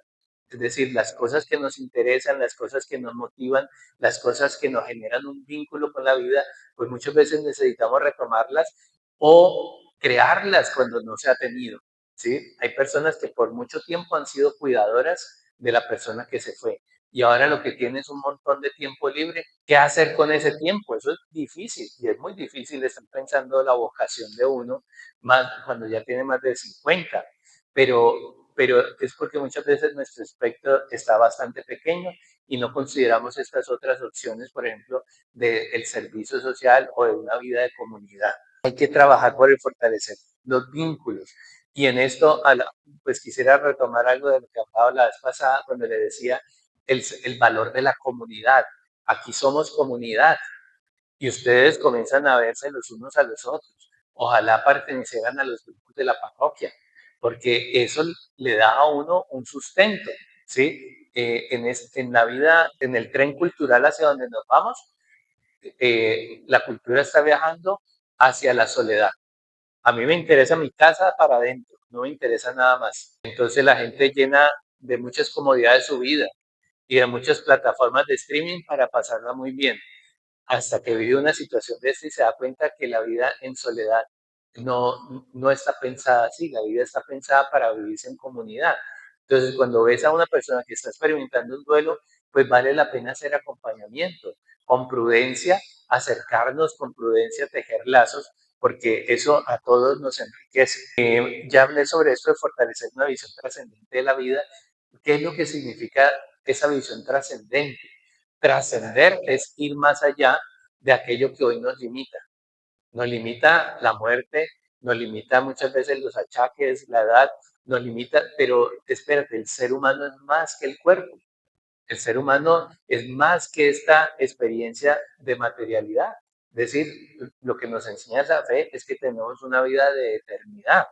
es decir, las cosas que nos interesan, las cosas que nos motivan, las cosas que nos generan un vínculo con la vida, pues muchas veces necesitamos retomarlas o crearlas cuando no se ha tenido. ¿Sí? Hay personas que por mucho tiempo han sido cuidadoras de la persona que se fue y ahora lo que tiene es un montón de tiempo libre. ¿Qué hacer con ese tiempo? Eso es difícil y es muy difícil estar pensando la vocación de uno más cuando ya tiene más de 50, pero es porque muchas veces nuestro espectro está bastante pequeño y no consideramos estas otras opciones, por ejemplo, del servicio social o de una vida de comunidad. Hay que trabajar por el fortalecer los vínculos. Y en esto, pues quisiera retomar algo de lo que hablaba la vez pasada cuando le decía el valor de la comunidad. Aquí somos comunidad y ustedes comienzan a verse los unos a los otros. Ojalá pertenecieran a los grupos de la parroquia, porque eso le da a uno un sustento, ¿sí? En la vida, en el tren cultural hacia donde nos vamos, la cultura está viajando hacia la soledad. A mí me interesa mi casa para adentro, no me interesa nada más. Entonces la gente llena de muchas comodidades su vida y de muchas plataformas de streaming para pasarla muy bien, hasta que vive una situación de esta y se da cuenta que la vida en soledad no está pensada así, la vida está pensada para vivirse en comunidad. Entonces, cuando ves a una persona que está experimentando un duelo, pues vale la pena hacer acompañamiento, con prudencia, acercarnos con prudencia, tejer lazos, porque eso a todos nos enriquece. Ya hablé sobre esto de fortalecer una visión trascendente de la vida. ¿Qué es lo que significa esa visión trascendente? Trascender es ir más allá de aquello que hoy nos limita. Nos limita la muerte, nos limita muchas veces los achaques, la edad, nos limita, pero espérate, el ser humano es más que el cuerpo. El ser humano es más que esta experiencia de materialidad. Es decir, lo que nos enseña esa fe es que tenemos una vida de eternidad.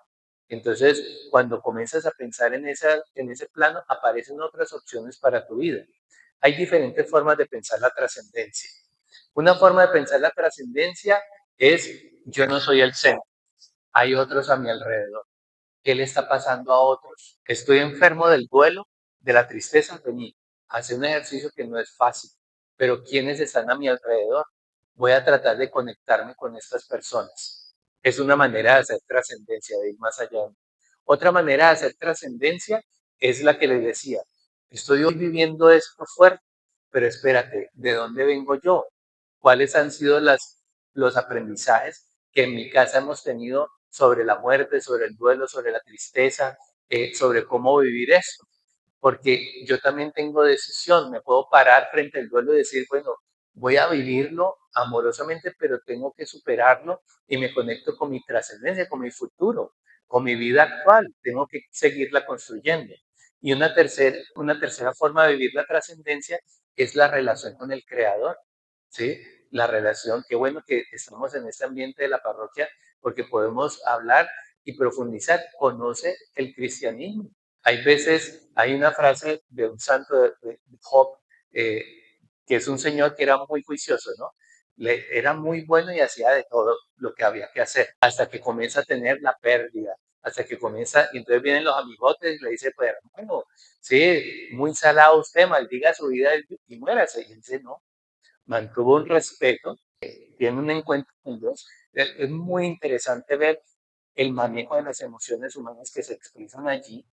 Entonces, cuando comienzas a pensar en ese plano, aparecen otras opciones para tu vida. Hay diferentes formas de pensar la trascendencia. Una forma de pensar la trascendencia es yo no soy el centro, hay otros a mi alrededor. ¿Qué le está pasando a otros? Estoy enfermo del duelo, de la tristeza, vení, hacer un ejercicio que no es fácil, pero ¿quiénes están a mi alrededor? Voy a tratar de conectarme con estas personas. Es una manera de hacer trascendencia, de ir más allá. Otra manera de hacer trascendencia es la que les decía. Estoy hoy viviendo esto fuerte, pero espérate, ¿de dónde vengo yo? ¿Cuáles han sido los aprendizajes que en mi casa hemos tenido sobre la muerte, sobre el duelo, sobre la tristeza, sobre cómo vivir esto? Porque yo también tengo decisión, me puedo parar frente al duelo y decir, bueno, voy a vivirlo amorosamente, pero tengo que superarlo y me conecto con mi trascendencia, con mi futuro, con mi vida actual, tengo que seguirla construyendo. Y una tercera forma de vivir la trascendencia es la relación con el Creador, ¿sí? La relación, qué bueno que estamos en este ambiente de la parroquia porque podemos hablar y profundizar, conoce el cristianismo. Hay veces, hay una frase de un santo de Job, eh, que es un señor que era muy juicioso, ¿no? Era muy bueno y hacía de todo lo que había que hacer, hasta que comienza a tener la pérdida, hasta que comienza, y entonces vienen los amigotes y le dice, pues hermano, sí, muy salado usted, maldiga su vida y muérase. Y él dice, no, mantuvo un respeto, tiene un encuentro con Dios. Es muy interesante ver el manejo de las emociones humanas que se expresan allí.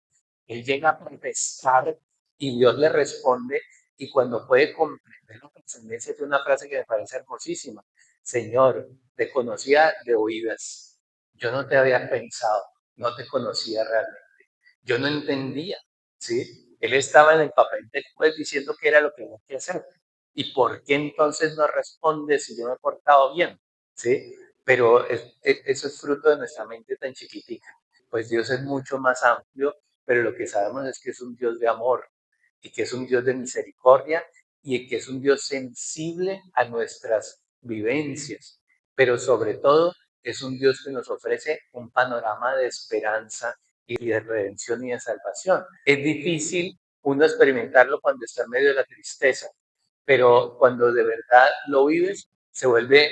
Él llega a protestar y Dios le responde y cuando puede comprender la trascendencia, tiene una frase que me parece hermosísima. Señor, te conocía de oídas. Yo no te había pensado, no te conocía realmente. Yo no entendía, ¿sí? Él estaba en el papel del juez diciendo que era lo que había que hacer. ¿Y por qué entonces no responde si yo me he portado bien? ¿Sí? Pero eso es fruto de nuestra mente tan chiquitica. Pues Dios es mucho más amplio, pero lo que sabemos es que es un Dios de amor y que es un Dios de misericordia y que es un Dios sensible a nuestras vivencias. pero sobre todo es un Dios que nos ofrece un panorama de esperanza y de redención y de salvación. Es difícil uno experimentarlo cuando está en medio de la tristeza, pero cuando de verdad lo vives, se vuelve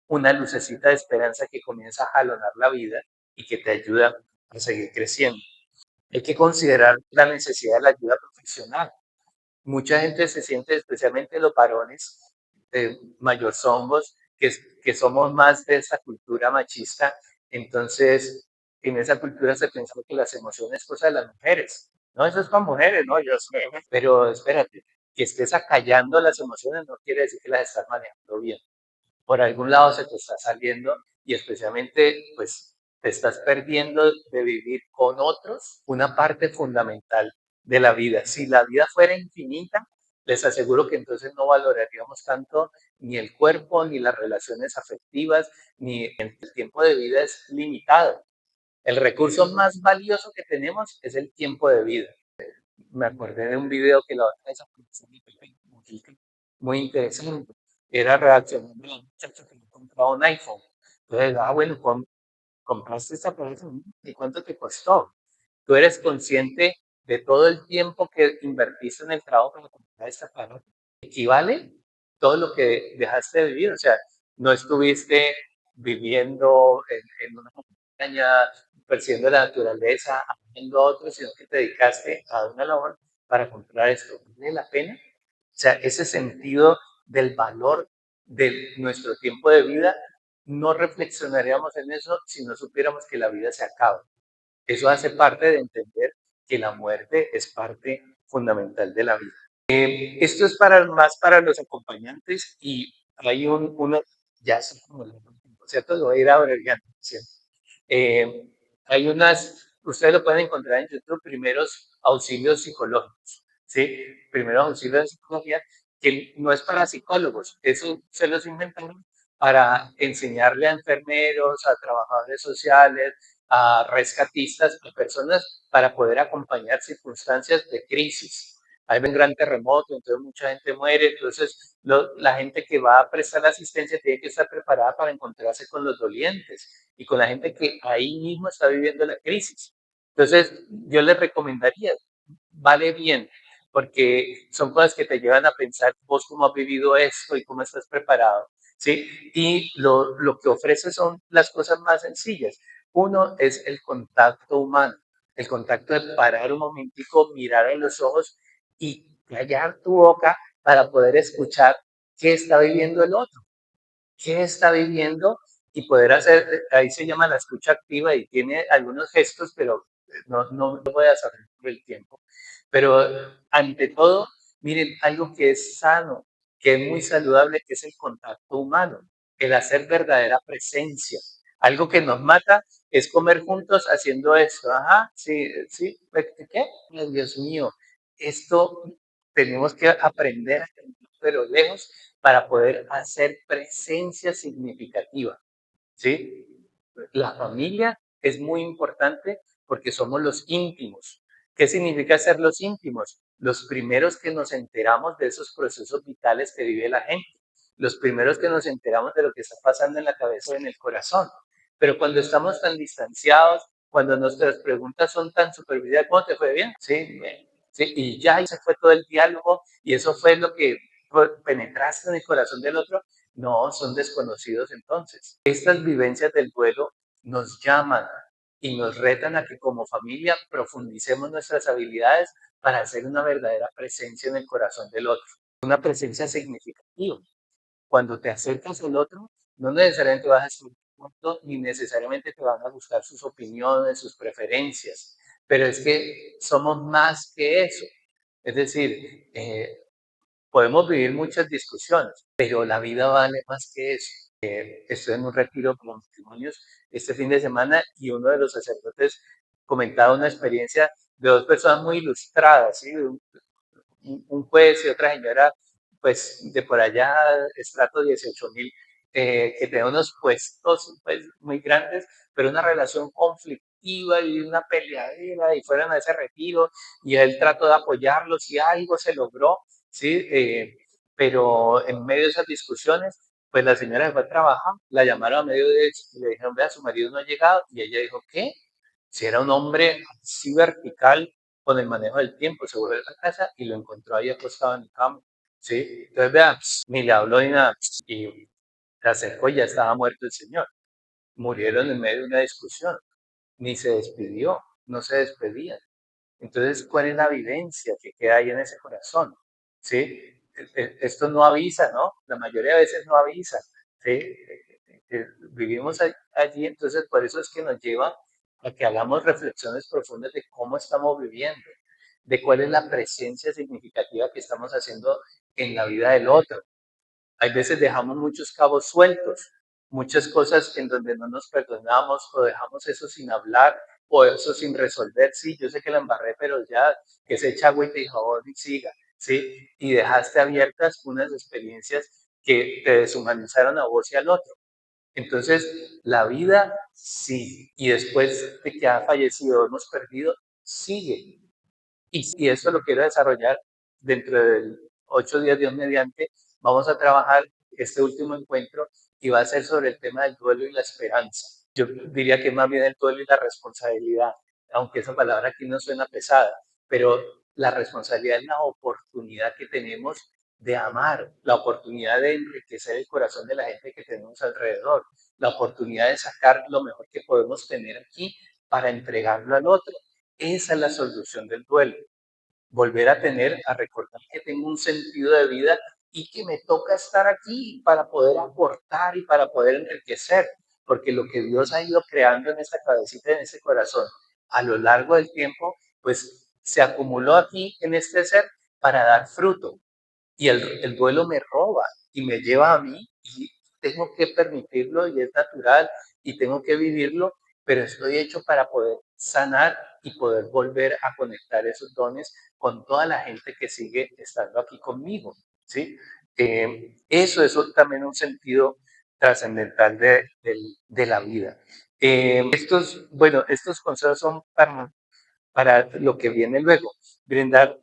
una lucecita de esperanza que comienza a jalonar la vida y que te ayuda a seguir creciendo. Hay que considerar la necesidad de la ayuda profesional. Mucha gente se siente, especialmente los varones mayorzongos, que somos más de esa cultura machista. Entonces, en esa cultura se piensa que las emociones es cosa de las mujeres. No, eso es para mujeres, no, yo sé. Pero espérate, que estés acallando las emociones no quiere decir que las estás manejando bien. Por algún lado se te está saliendo y especialmente, pues, te estás perdiendo de vivir con otros una parte fundamental de la vida. Si la vida fuera infinita, les aseguro que entonces no valoraríamos tanto ni el cuerpo, ni las relaciones afectivas, ni el tiempo de vida es limitado. El recurso más valioso que tenemos es el tiempo de vida. Me acordé de un video que la otra vez apareció en mi perfil, muy interesante. Era reaccionando a un muchacho que le compraba un iPhone. Entonces, bueno, compraste esta aparato, ¿y cuánto te costó? Tú eres consciente de todo el tiempo que invertiste en el trabajo para comprar esta aparato. Equivale todo lo que dejaste de vivir. O sea, no estuviste viviendo en una montaña, persiguiendo la naturaleza, amando a otros, sino que te dedicaste a una labor para comprar esto. ¿Vale la pena? O sea, ese sentido del valor de nuestro tiempo de vida, no reflexionaríamos en eso si no supiéramos que la vida se acaba. Eso hace parte de entender que la muerte es parte fundamental de la vida. Esto es más para los acompañantes y hay uno, ya es como el ¿cierto? Lo voy a ir abreviando, ¿cierto? Eh, hay ustedes lo pueden encontrar en YouTube, primeros auxilios psicológicos, ¿sí? Primeros auxilios de psicología, que no es para psicólogos, eso se los inventaron para enseñarle a enfermeros, a trabajadores sociales, a rescatistas, a personas para poder acompañar circunstancias de crisis. Hay un gran terremoto, entonces mucha gente muere, entonces la gente que va a prestar la asistencia tiene que estar preparada para encontrarse con los dolientes y con la gente que ahí mismo está viviendo la crisis. Entonces, yo les recomendaría, vale bien, porque son cosas que te llevan a pensar vos cómo has vivido esto y cómo estás preparado, ¿sí? Y lo que ofrece son las cosas más sencillas. Uno es el contacto humano, el contacto de parar un momentico, mirar a los ojos y callar tu boca para poder escuchar qué está viviendo el otro, qué está viviendo y poder hacer, ahí se llama la escucha activa y tiene algunos gestos, pero no voy a saber por el tiempo. Pero ante todo, miren, algo que es sano, que es muy saludable, que es el contacto humano, el hacer verdadera presencia. Algo que nos mata es comer juntos haciendo esto. Ajá, sí, sí, ¿qué? Ay, Dios mío, esto tenemos que aprender, pero lejos, para poder hacer presencia significativa, ¿sí? La familia es muy importante porque somos los íntimos. ¿Qué significa ser los íntimos? Los primeros que nos enteramos de esos procesos vitales que vive la gente, los primeros que nos enteramos de lo que está pasando en la cabeza o en el corazón. Pero cuando estamos tan distanciados, cuando nuestras preguntas son tan superficiales, ¿cómo te fue bien? Sí, bien. Sí, y ya y se fue todo el diálogo y eso fue lo que penetraste en el corazón del otro. No, son desconocidos entonces. Estas vivencias del duelo nos llaman y nos retan a que como familia profundicemos nuestras habilidades para hacer una verdadera presencia en el corazón del otro, una presencia significativa. Cuando te acercas al otro, no necesariamente vas a estar de acuerdo ni necesariamente te van a gustar sus opiniones, sus preferencias, pero es que somos más que eso. Es decir, podemos vivir muchas discusiones, pero la vida vale más que eso. Estoy en un retiro con matrimonios este fin de semana y uno de los sacerdotes comentaba una experiencia de dos personas muy ilustradas, ¿sí? Un juez y otra señora, pues de por allá, estrato 18.000, que tenía unos puestos pues, muy grandes, pero una relación conflictiva y una peleadera y fueron a ese retiro y él trató de apoyarlos y algo se logró, ¿sí? Pero en medio de esas discusiones Pues la señora fue a trabajar, la llamaron a mediodía y le dijeron, vea, su marido no ha llegado. Y ella dijo, ¿qué? Si era un hombre así vertical con el manejo del tiempo, se volvió a la casa y lo encontró ahí acostado en la cama. ¿Sí? Entonces, vea, ni le habló ni nada. Y se acercó y ya estaba muerto el señor. Murieron en medio de una discusión. Ni se despidió, no se despedían. Entonces, ¿cuál es la vivencia que queda ahí en ese corazón? ¿Sí? Esto no avisa, ¿no? La mayoría de veces no avisa, ¿sí? Vivimos allí, entonces por eso es que nos lleva a que hagamos reflexiones profundas de cómo estamos viviendo, de cuál es la presencia significativa que estamos haciendo en la vida del otro. Hay veces dejamos muchos cabos sueltos, muchas cosas en donde no nos perdonamos o dejamos eso sin hablar o eso sin resolver. Sí, yo sé que la embarré, pero ya que se echa agüita y jabón y siga, ¿sí? Y dejaste abiertas unas experiencias que te deshumanizaron a vos y al otro. Entonces, la vida sí, y después de que ha fallecido, hemos perdido, sigue. Y esto lo quiero desarrollar dentro de 8 días, Dios mediante. Vamos a trabajar este último encuentro y va a ser sobre el tema del duelo y la esperanza. Yo diría que más bien el duelo y la responsabilidad, aunque esa palabra aquí no suena pesada, pero la responsabilidad es la oportunidad que tenemos de amar, la oportunidad de enriquecer el corazón de la gente que tenemos alrededor, la oportunidad de sacar lo mejor que podemos tener aquí para entregarlo al otro. Esa es la solución del duelo. Volver a tener, a recordar que tengo un sentido de vida y que me toca estar aquí para poder aportar y para poder enriquecer, porque lo que Dios ha ido creando en esta cabecita, en ese corazón, a lo largo del tiempo, pues se acumuló aquí en este ser para dar fruto. Y el duelo me roba y me lleva a mí y tengo que permitirlo y es natural y tengo que vivirlo, pero estoy hecho para poder sanar y poder volver a conectar esos dones con toda la gente que sigue estando aquí conmigo, ¿sí? Eso es también un sentido trascendental de la vida. Bueno, estos consejos son para lo que viene luego. Brindar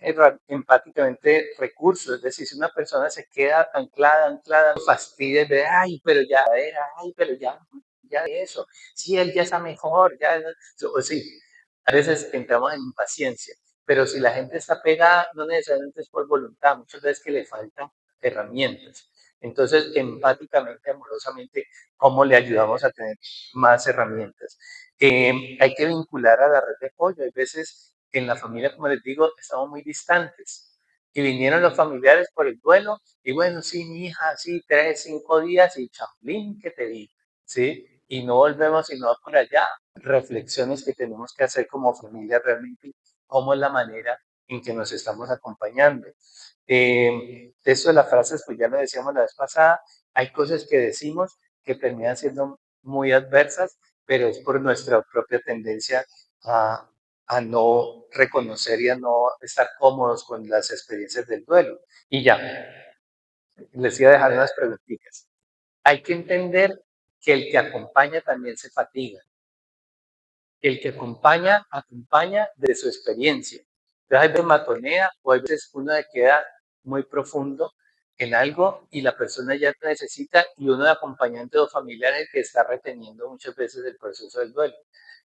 empáticamente recursos, es decir, si una persona se queda anclada, fastidia de, ay, pero ya era, ay, pero ya de eso, sí, él ya está mejor, ya, o sí, a veces entramos en impaciencia, pero si la gente está pegada, no necesariamente es por voluntad, muchas veces que le faltan herramientas. Entonces, empáticamente, amorosamente, ¿cómo le ayudamos a tener más herramientas? Hay que vincular a la red de apoyo. Hay veces en la familia, como les digo, estamos muy distantes. Y vinieron los familiares por el duelo, y bueno, sí, mi hija, sí, 3, 5 días, y chaplín que te vi, ¿sí? Y no volvemos sino por allá. Reflexiones que tenemos que hacer como familia realmente, cómo es la manera en que nos estamos acompañando. Esto de las frases, pues ya lo decíamos la vez pasada, hay cosas que decimos que terminan siendo muy adversas, pero es por nuestra propia tendencia a, a no reconocer y a no estar cómodos con las experiencias del duelo. Y ya, les iba a dejar unas preguntitas. Hay que entender que el que acompaña también se fatiga. El que acompaña, acompaña de su experiencia. Entonces hay veces matonea o hay veces uno se queda muy profundo en algo y la persona ya necesita y uno de acompañante o familiar es el que está reteniendo muchas veces el proceso del duelo.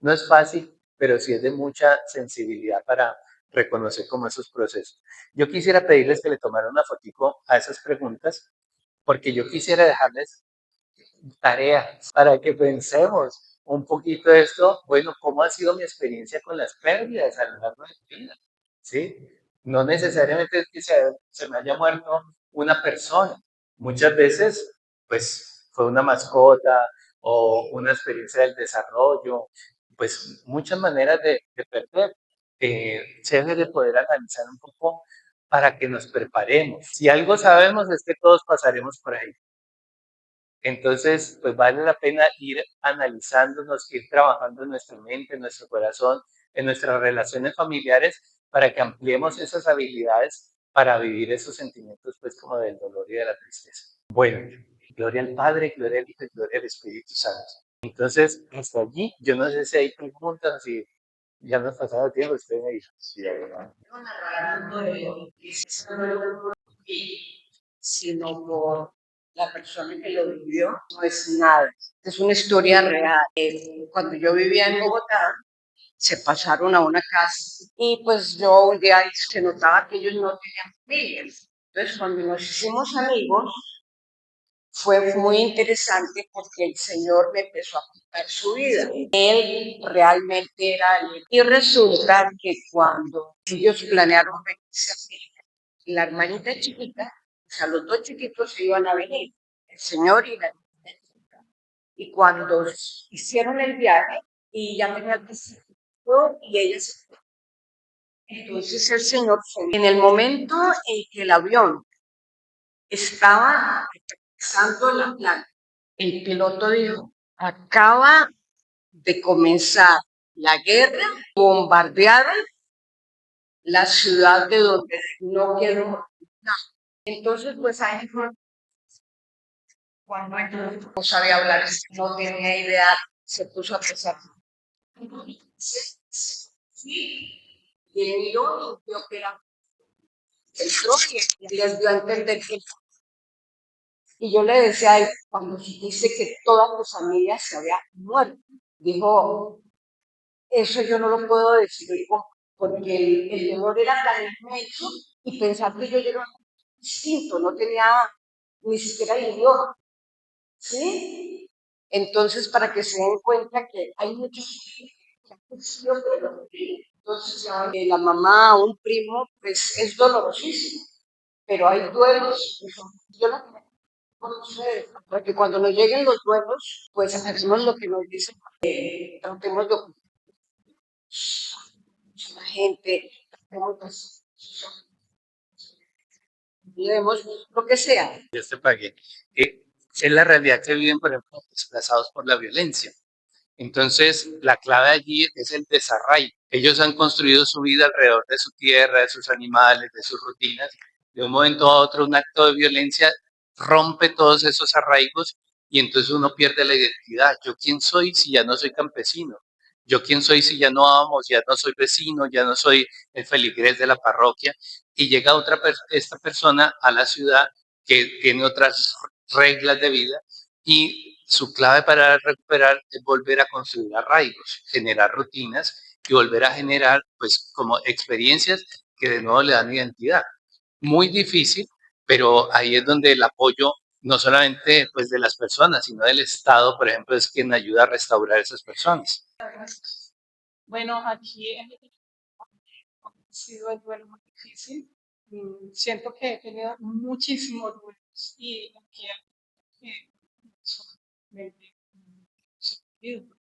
No es fácil, pero sí es de mucha sensibilidad para reconocer como esos procesos. Yo quisiera pedirles que le tomaran una fotico a esas preguntas porque yo quisiera dejarles tarea para que pensemos un poquito de esto, bueno, ¿cómo ha sido mi experiencia con las pérdidas a lo largo de mi vida? ¿Sí? No necesariamente es que se me haya muerto una persona. Muchas veces, pues, fue una mascota o una experiencia del desarrollo, pues, muchas maneras de perder. Chévere de poder analizar un poco para que nos preparemos. Si algo sabemos es que todos pasaremos por ahí. Entonces, pues vale la pena ir analizándonos, ir trabajando en nuestra mente, en nuestro corazón, en nuestras relaciones familiares, para que ampliemos esas habilidades para vivir esos sentimientos, pues como del dolor y de la tristeza. Bueno, gloria al Padre, gloria al Hijo y gloria al Espíritu Santo. Entonces, hasta allí, yo no sé si hay preguntas, si ya nos pasado el tiempo, usted me dice. Sí, ¿verdad? Sino por la persona que lo vivió, no es nada. Es una historia real. Cuando yo vivía en Bogotá, se pasaron a una casa y pues yo un día se notaba que ellos no tenían familias. Entonces cuando nos hicimos amigos, fue muy interesante porque el Señor me empezó a contar su vida. Él realmente era él. Y resulta que cuando ellos planearon venirse a México, la hermanita chiquita, o sea, los dos chiquitos se iban a venir, el Señor y la hermanita chiquita. Y cuando hicieron el viaje, y ya tenía que ser y ella se fue. Entonces el Señor en el momento en que el avión estaba aterrizando la playa, el piloto dijo, acaba de comenzar la guerra, bombardearon la ciudad de donde no quedó nada. Entonces, pues ahí fue cuando él no sabía hablar, no tenía idea, se puso a pensar. Sí, y él miró y vio que era el troque y les dio a entender que. Y yo le decía a él, cuando dice que toda tu familia se había muerto, dijo, eso yo no lo puedo decir, hijo, porque el dolor era tan inmenso y pensar que yo era distinto, no tenía ni siquiera el idioma, ¿sí? Entonces, para que se den cuenta que hay muchos que han sido, pero entonces la mamá, un primo, pues es dolorosísimo, pero hay duelos, yo la conocer, porque cuando nos lleguen los duelos, pues hacemos lo que nos dicen, tratemos de la gente, debemos lo que sea. Este pague. Es la realidad que viven, por ejemplo, desplazados por la violencia. Entonces, la clave allí es el desarraigo. Ellos han construido su vida alrededor de su tierra, de sus animales, de sus rutinas. De un momento a otro, un acto de violencia rompe todos esos arraigos y entonces uno pierde la identidad. ¿Yo quién soy si ya no soy campesino? ¿Yo quién soy si ya no amo, ya no soy vecino, ya no soy el feligrés de la parroquia? Y llega esta persona a la ciudad que tiene otras reglas de vida y su clave para recuperar es volver a construir arraigos, generar rutinas y volver a generar, pues, como experiencias que de nuevo le dan identidad. Muy difícil, pero ahí es donde el apoyo no solamente pues de las personas, sino del Estado, por ejemplo, es quien ayuda a restaurar a esas personas. Bueno, aquí en mi ha sido el duelo muy difícil. Siento que he tenido muchísimos duelos y aquí solamente sobrevivido.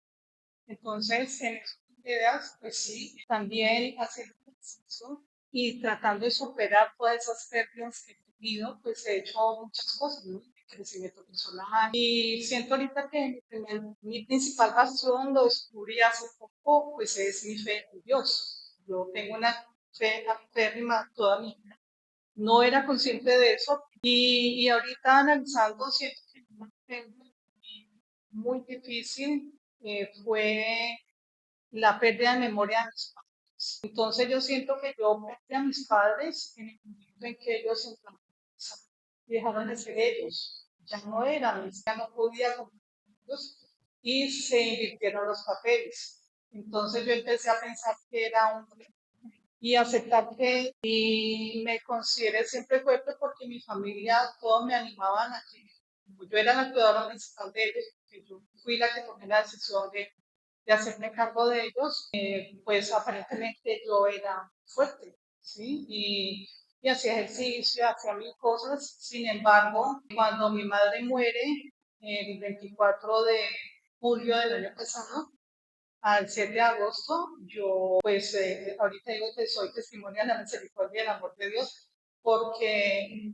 Entonces, en esas ideas, pues sí, también hacer el ejercicio y tratando de superar todas esas pérdidas que he tenido, pues he hecho muchas cosas, ¿no? Crecimiento personal. Y siento ahorita que mi principal pasión, lo descubrí hace poco, pues es mi fe en Dios. Yo tengo una fe aférrima toda mi vida. No era consciente de eso y ahorita analizando siento que una fe muy difícil fue la pérdida de memoria de mis padres. Entonces yo siento que yo perdí a mis padres en el momento en que ellos entraron y dejaron de ser ellos. Ya no eran, ya no podía con ellos y se invirtieron los papeles. Entonces yo empecé a pensar que era un y aceptar que y me consideré siempre fuerte porque mi familia, todos me animaban a que yo era la cuidadora principal de ellos, que yo fui la que tomé la decisión de hacerme cargo de ellos, pues aparentemente yo era fuerte, ¿sí? Y hacía ejercicio, hacía mil cosas. Sin embargo, cuando mi madre muere, el 24 de julio del año pasado, al 7 de agosto, yo pues ahorita digo que soy testimonio de la misericordia y el amor de Dios, porque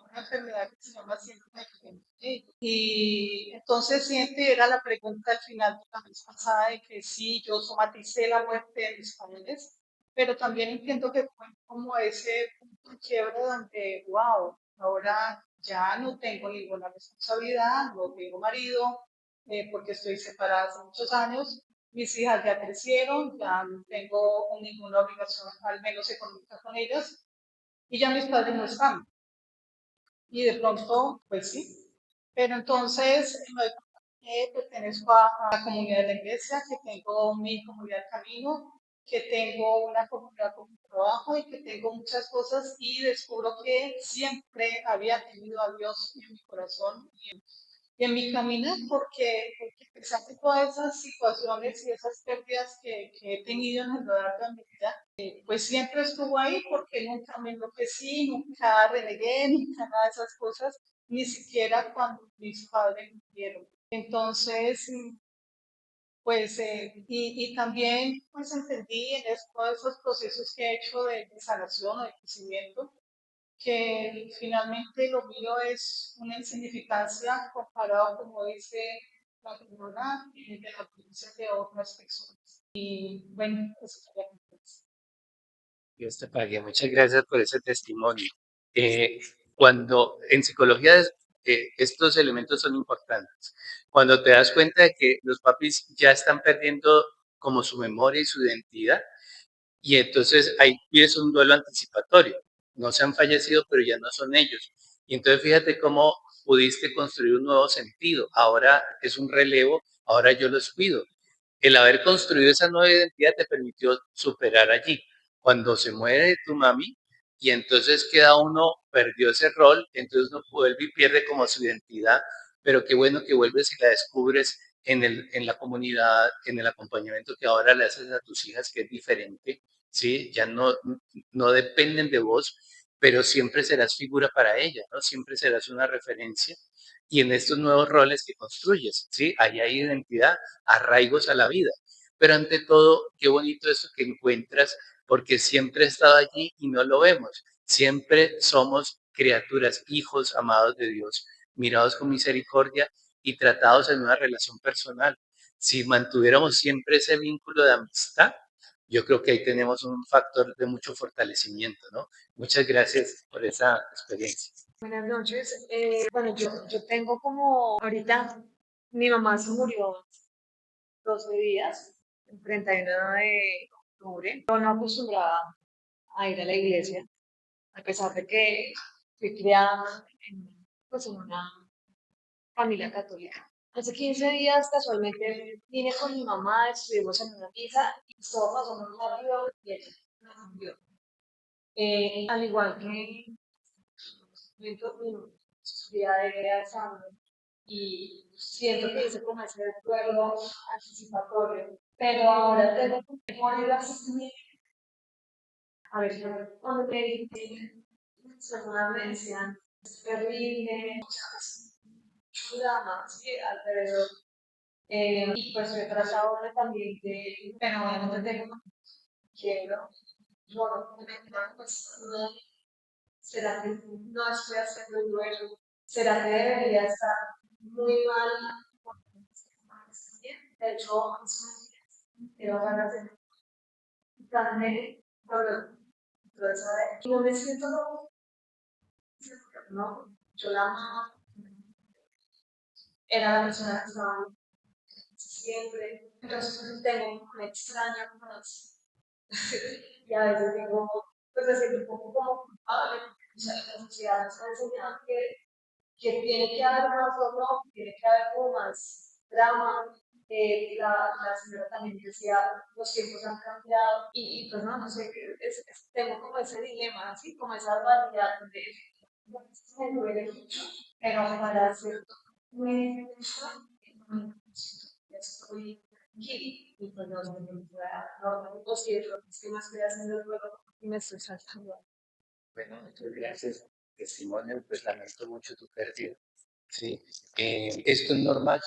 una enfermedad que se llama síndrome de Guillain-Barré. Y entonces siempre era la pregunta al final de la vez pasada de que sí, yo somaticé la muerte de mis padres, pero también entiendo que fue como ese punto de quiebre donde, wow, ahora ya no tengo ninguna responsabilidad, no tengo marido, porque estoy separada hace muchos años, mis hijas ya crecieron, ya no tengo ninguna obligación, al menos económica con ellas, y ya mis padres no están. y de pronto, pues sí. Pero entonces me doy cuenta que pertenezco a la comunidad de la iglesia, que tengo mi comunidad Camino, que tengo una comunidad con mi trabajo y que tengo muchas cosas y descubro que siempre había tenido a Dios en mi corazón y en mi camino porque a pesar de todas esas situaciones y esas pérdidas que he tenido en el largo de mi vida, pues siempre estuvo ahí porque nunca me enloquecí, nunca renegué, nunca nada de esas cosas, ni siquiera cuando mis padres murieron. Entonces, pues, y también pues entendí en todos esos procesos que he hecho de sanación o de crecimiento, que finalmente lo mío es una insignificancia comparado, como dice la persona, de la experiencia de otras personas. Y bueno, eso sería mi pensar. Dios te pague. Muchas gracias por ese testimonio. Cuando en psicología estos elementos son importantes. Cuando te das cuenta de que los papis ya están perdiendo como su memoria y su identidad, y entonces ahí pides un duelo anticipatorio. No se han fallecido, pero ya no son ellos. Y entonces fíjate cómo pudiste construir un nuevo sentido. Ahora es un relevo, ahora yo los cuido. El haber construido esa nueva identidad te permitió superar allí. Cuando se muere tu mami y entonces queda uno, perdió ese rol, entonces uno vuelve y pierde como su identidad, pero qué bueno que vuelves y la descubres en la comunidad, en el acompañamiento que ahora le haces a tus hijas, que es diferente, ¿sí? Ya no dependen de vos, pero siempre serás figura para ella, ¿no? Siempre serás una referencia. Y en estos nuevos roles que construyes, ¿sí? Ahí hay identidad, arraigos a la vida. Pero ante todo, qué bonito eso que encuentras, porque siempre he estado allí y no lo vemos. Siempre somos criaturas, hijos amados de Dios, mirados con misericordia y tratados en una relación personal. Si mantuviéramos siempre ese vínculo de amistad, yo creo que ahí tenemos un factor de mucho fortalecimiento, ¿no? Muchas gracias por esa experiencia. Buenas noches. Bueno, yo tengo como, ahorita mi mamá se murió 12 días, el 31 de octubre. Yo no acostumbraba a ir a la iglesia, a pesar de que fui criada pues, en una familia católica. Hace 15 días casualmente vine con mi mamá, estuvimos en una misa y todo pasó muy rápido y ella no murió. Al igual que mi día de Alzheimer y siento que hice como ese duelo anticipatorio, pero ahora tengo que poner a ver, cuando me dicen, personas me decían, es terrible, mucho drama, sí, alrededor. Y pues he tratado de también de, pero obviamente tengo, quiero, yo no me pues, no, ¿será que no estoy haciendo el duelo? ¿Será que debería estar muy mal? De hecho, quiero ganas de quitarme dolor. Entonces, no me siento no, yo la amaba, era la persona que estaba siempre, entonces tengo una extraña más y a veces tengo, pues me siento un poco como culpable, o sea, la sociedad nos ha enseñado que tiene que haber más dolor, tiene que haber como más drama. La señora también decía, los tiempos han cambiado y pues no, no sé, tengo como ese dilema, así como esa dualidad de me duele mucho, pero para hacer muy ya estoy aquí y pues no, no considero que me estoy haciendo luego y me estoy saltando. Bueno, muchas gracias. Testimonio, pues lamento mucho tu pérdida. Sí, esto es normal.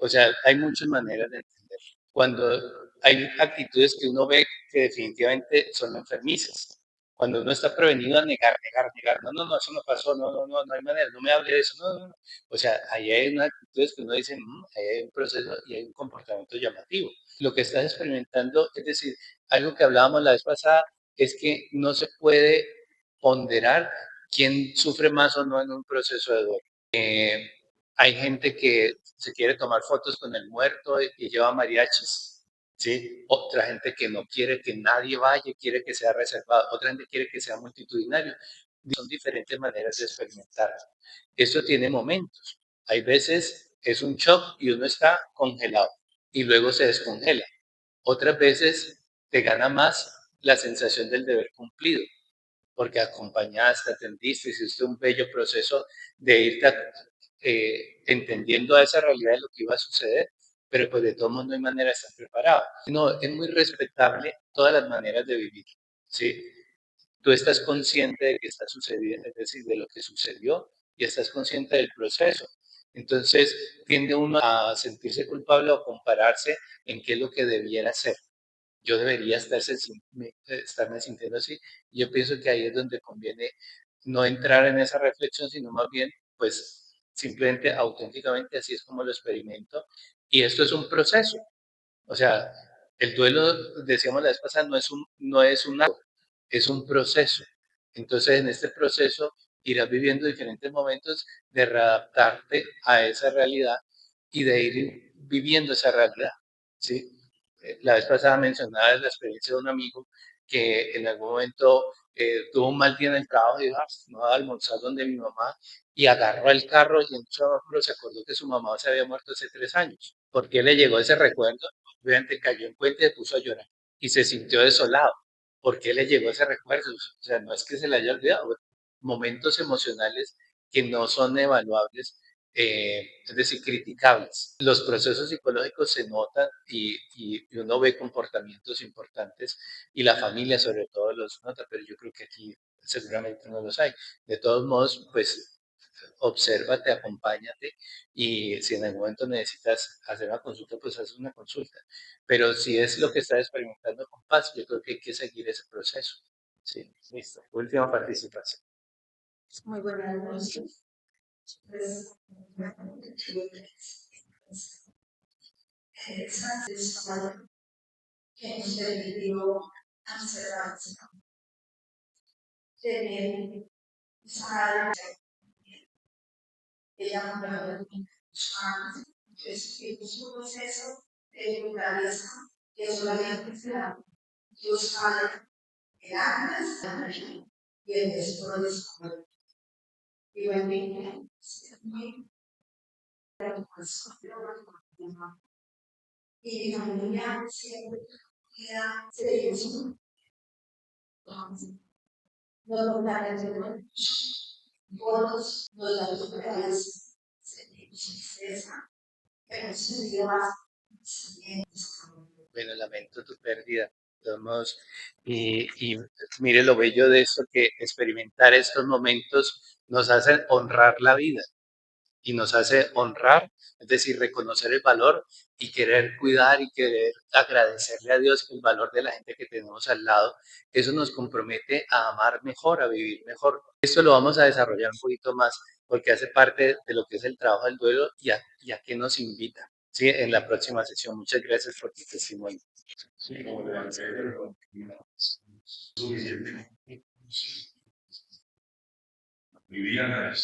O sea, hay muchas maneras de entender. Cuando hay actitudes que uno ve que definitivamente son enfermizas. Cuando uno está prevenido a negar, negar, negar, no, no, no, eso no pasó, no, no, no, no hay manera, no me hable de eso, no, no, no. O sea, ahí hay unas actitudes que uno dice, ahí hay un proceso y hay un comportamiento llamativo. Lo que estás experimentando, es decir, algo que hablábamos la vez pasada, es que no se puede ponderar quién sufre más o no en un proceso de duelo. Hay gente que se quiere tomar fotos con el muerto y lleva mariachis, ¿sí? Otra gente que no quiere que nadie vaya, quiere que sea reservado, otra gente quiere que sea multitudinario. Son diferentes maneras de experimentar. Esto tiene momentos. Hay veces es un shock y uno está congelado y luego se descongela. Otras veces te gana más la sensación del deber cumplido, porque acompañaste, atendiste, hiciste un bello proceso de irte entendiendo a esa realidad de lo que iba a suceder, pero pues de todos modos no hay manera de estar preparado. No, es muy respetable todas las maneras de vivir, ¿sí? Tú estás consciente de que está sucediendo, es decir, de lo que sucedió y estás consciente del proceso. Entonces tiende uno a sentirse culpable o compararse en qué es lo que debiera hacer. Yo debería estarme sintiendo así. Y yo pienso que ahí es donde conviene no entrar en esa reflexión, sino más bien, pues, simplemente auténticamente así es como lo experimento. Y esto es un proceso. O sea, el duelo, decíamos la vez pasada, no es un acto, es un proceso. Entonces, en este proceso irás viviendo diferentes momentos de readaptarte a esa realidad y de ir viviendo esa realidad, ¿sí? La vez pasada mencionaba la experiencia de un amigo que en algún momento tuvo un mal día en el trabajo y dijo, "Ah, no voy a almorzar donde mi mamá", y agarró el carro y en un semáforo se acordó que su mamá se había muerto hace 3 años. ¿Por qué le llegó ese recuerdo? Obviamente cayó en cuenta y se puso a llorar y se sintió desolado. ¿Por qué le llegó ese recuerdo? O sea, no es que se le haya olvidado, momentos emocionales que no son evaluables, es decir, criticables. Los procesos psicológicos se notan y uno ve comportamientos importantes y la familia sobre todo los nota, pero yo creo que aquí seguramente no los hay. De todos modos, pues obsérvate, acompáñate y si en algún momento necesitas hacer una consulta, pues haces una consulta. Pero si es lo que estás experimentando con paz, yo creo que hay que seguir ese proceso. Sí, listo. Última participación. Muy buenas noches. Pues, que nos permitió hacer tener esa ella murió es un proceso de naturaleza que solamente se da. Dios sabe el antes y el después. Igualmente, y mi familia siempre se hizo. No contarán de todos los datos locales sentimos tristeza, pero se más. Bueno, lamento tu pérdida. De todos modos, y mire lo bello de esto, que experimentar estos momentos nos hace honrar la vida y nos hace honrar, es decir, reconocer el valor y querer cuidar y querer agradecerle a Dios el valor de la gente que tenemos al lado. Eso nos compromete a amar mejor, a vivir mejor. Esto lo vamos a desarrollar un poquito más porque hace parte de lo que es el trabajo del duelo y a qué nos invita. Sí, en la próxima sesión. Muchas gracias por tu testimonio. Sí, como le suficiente. Vivían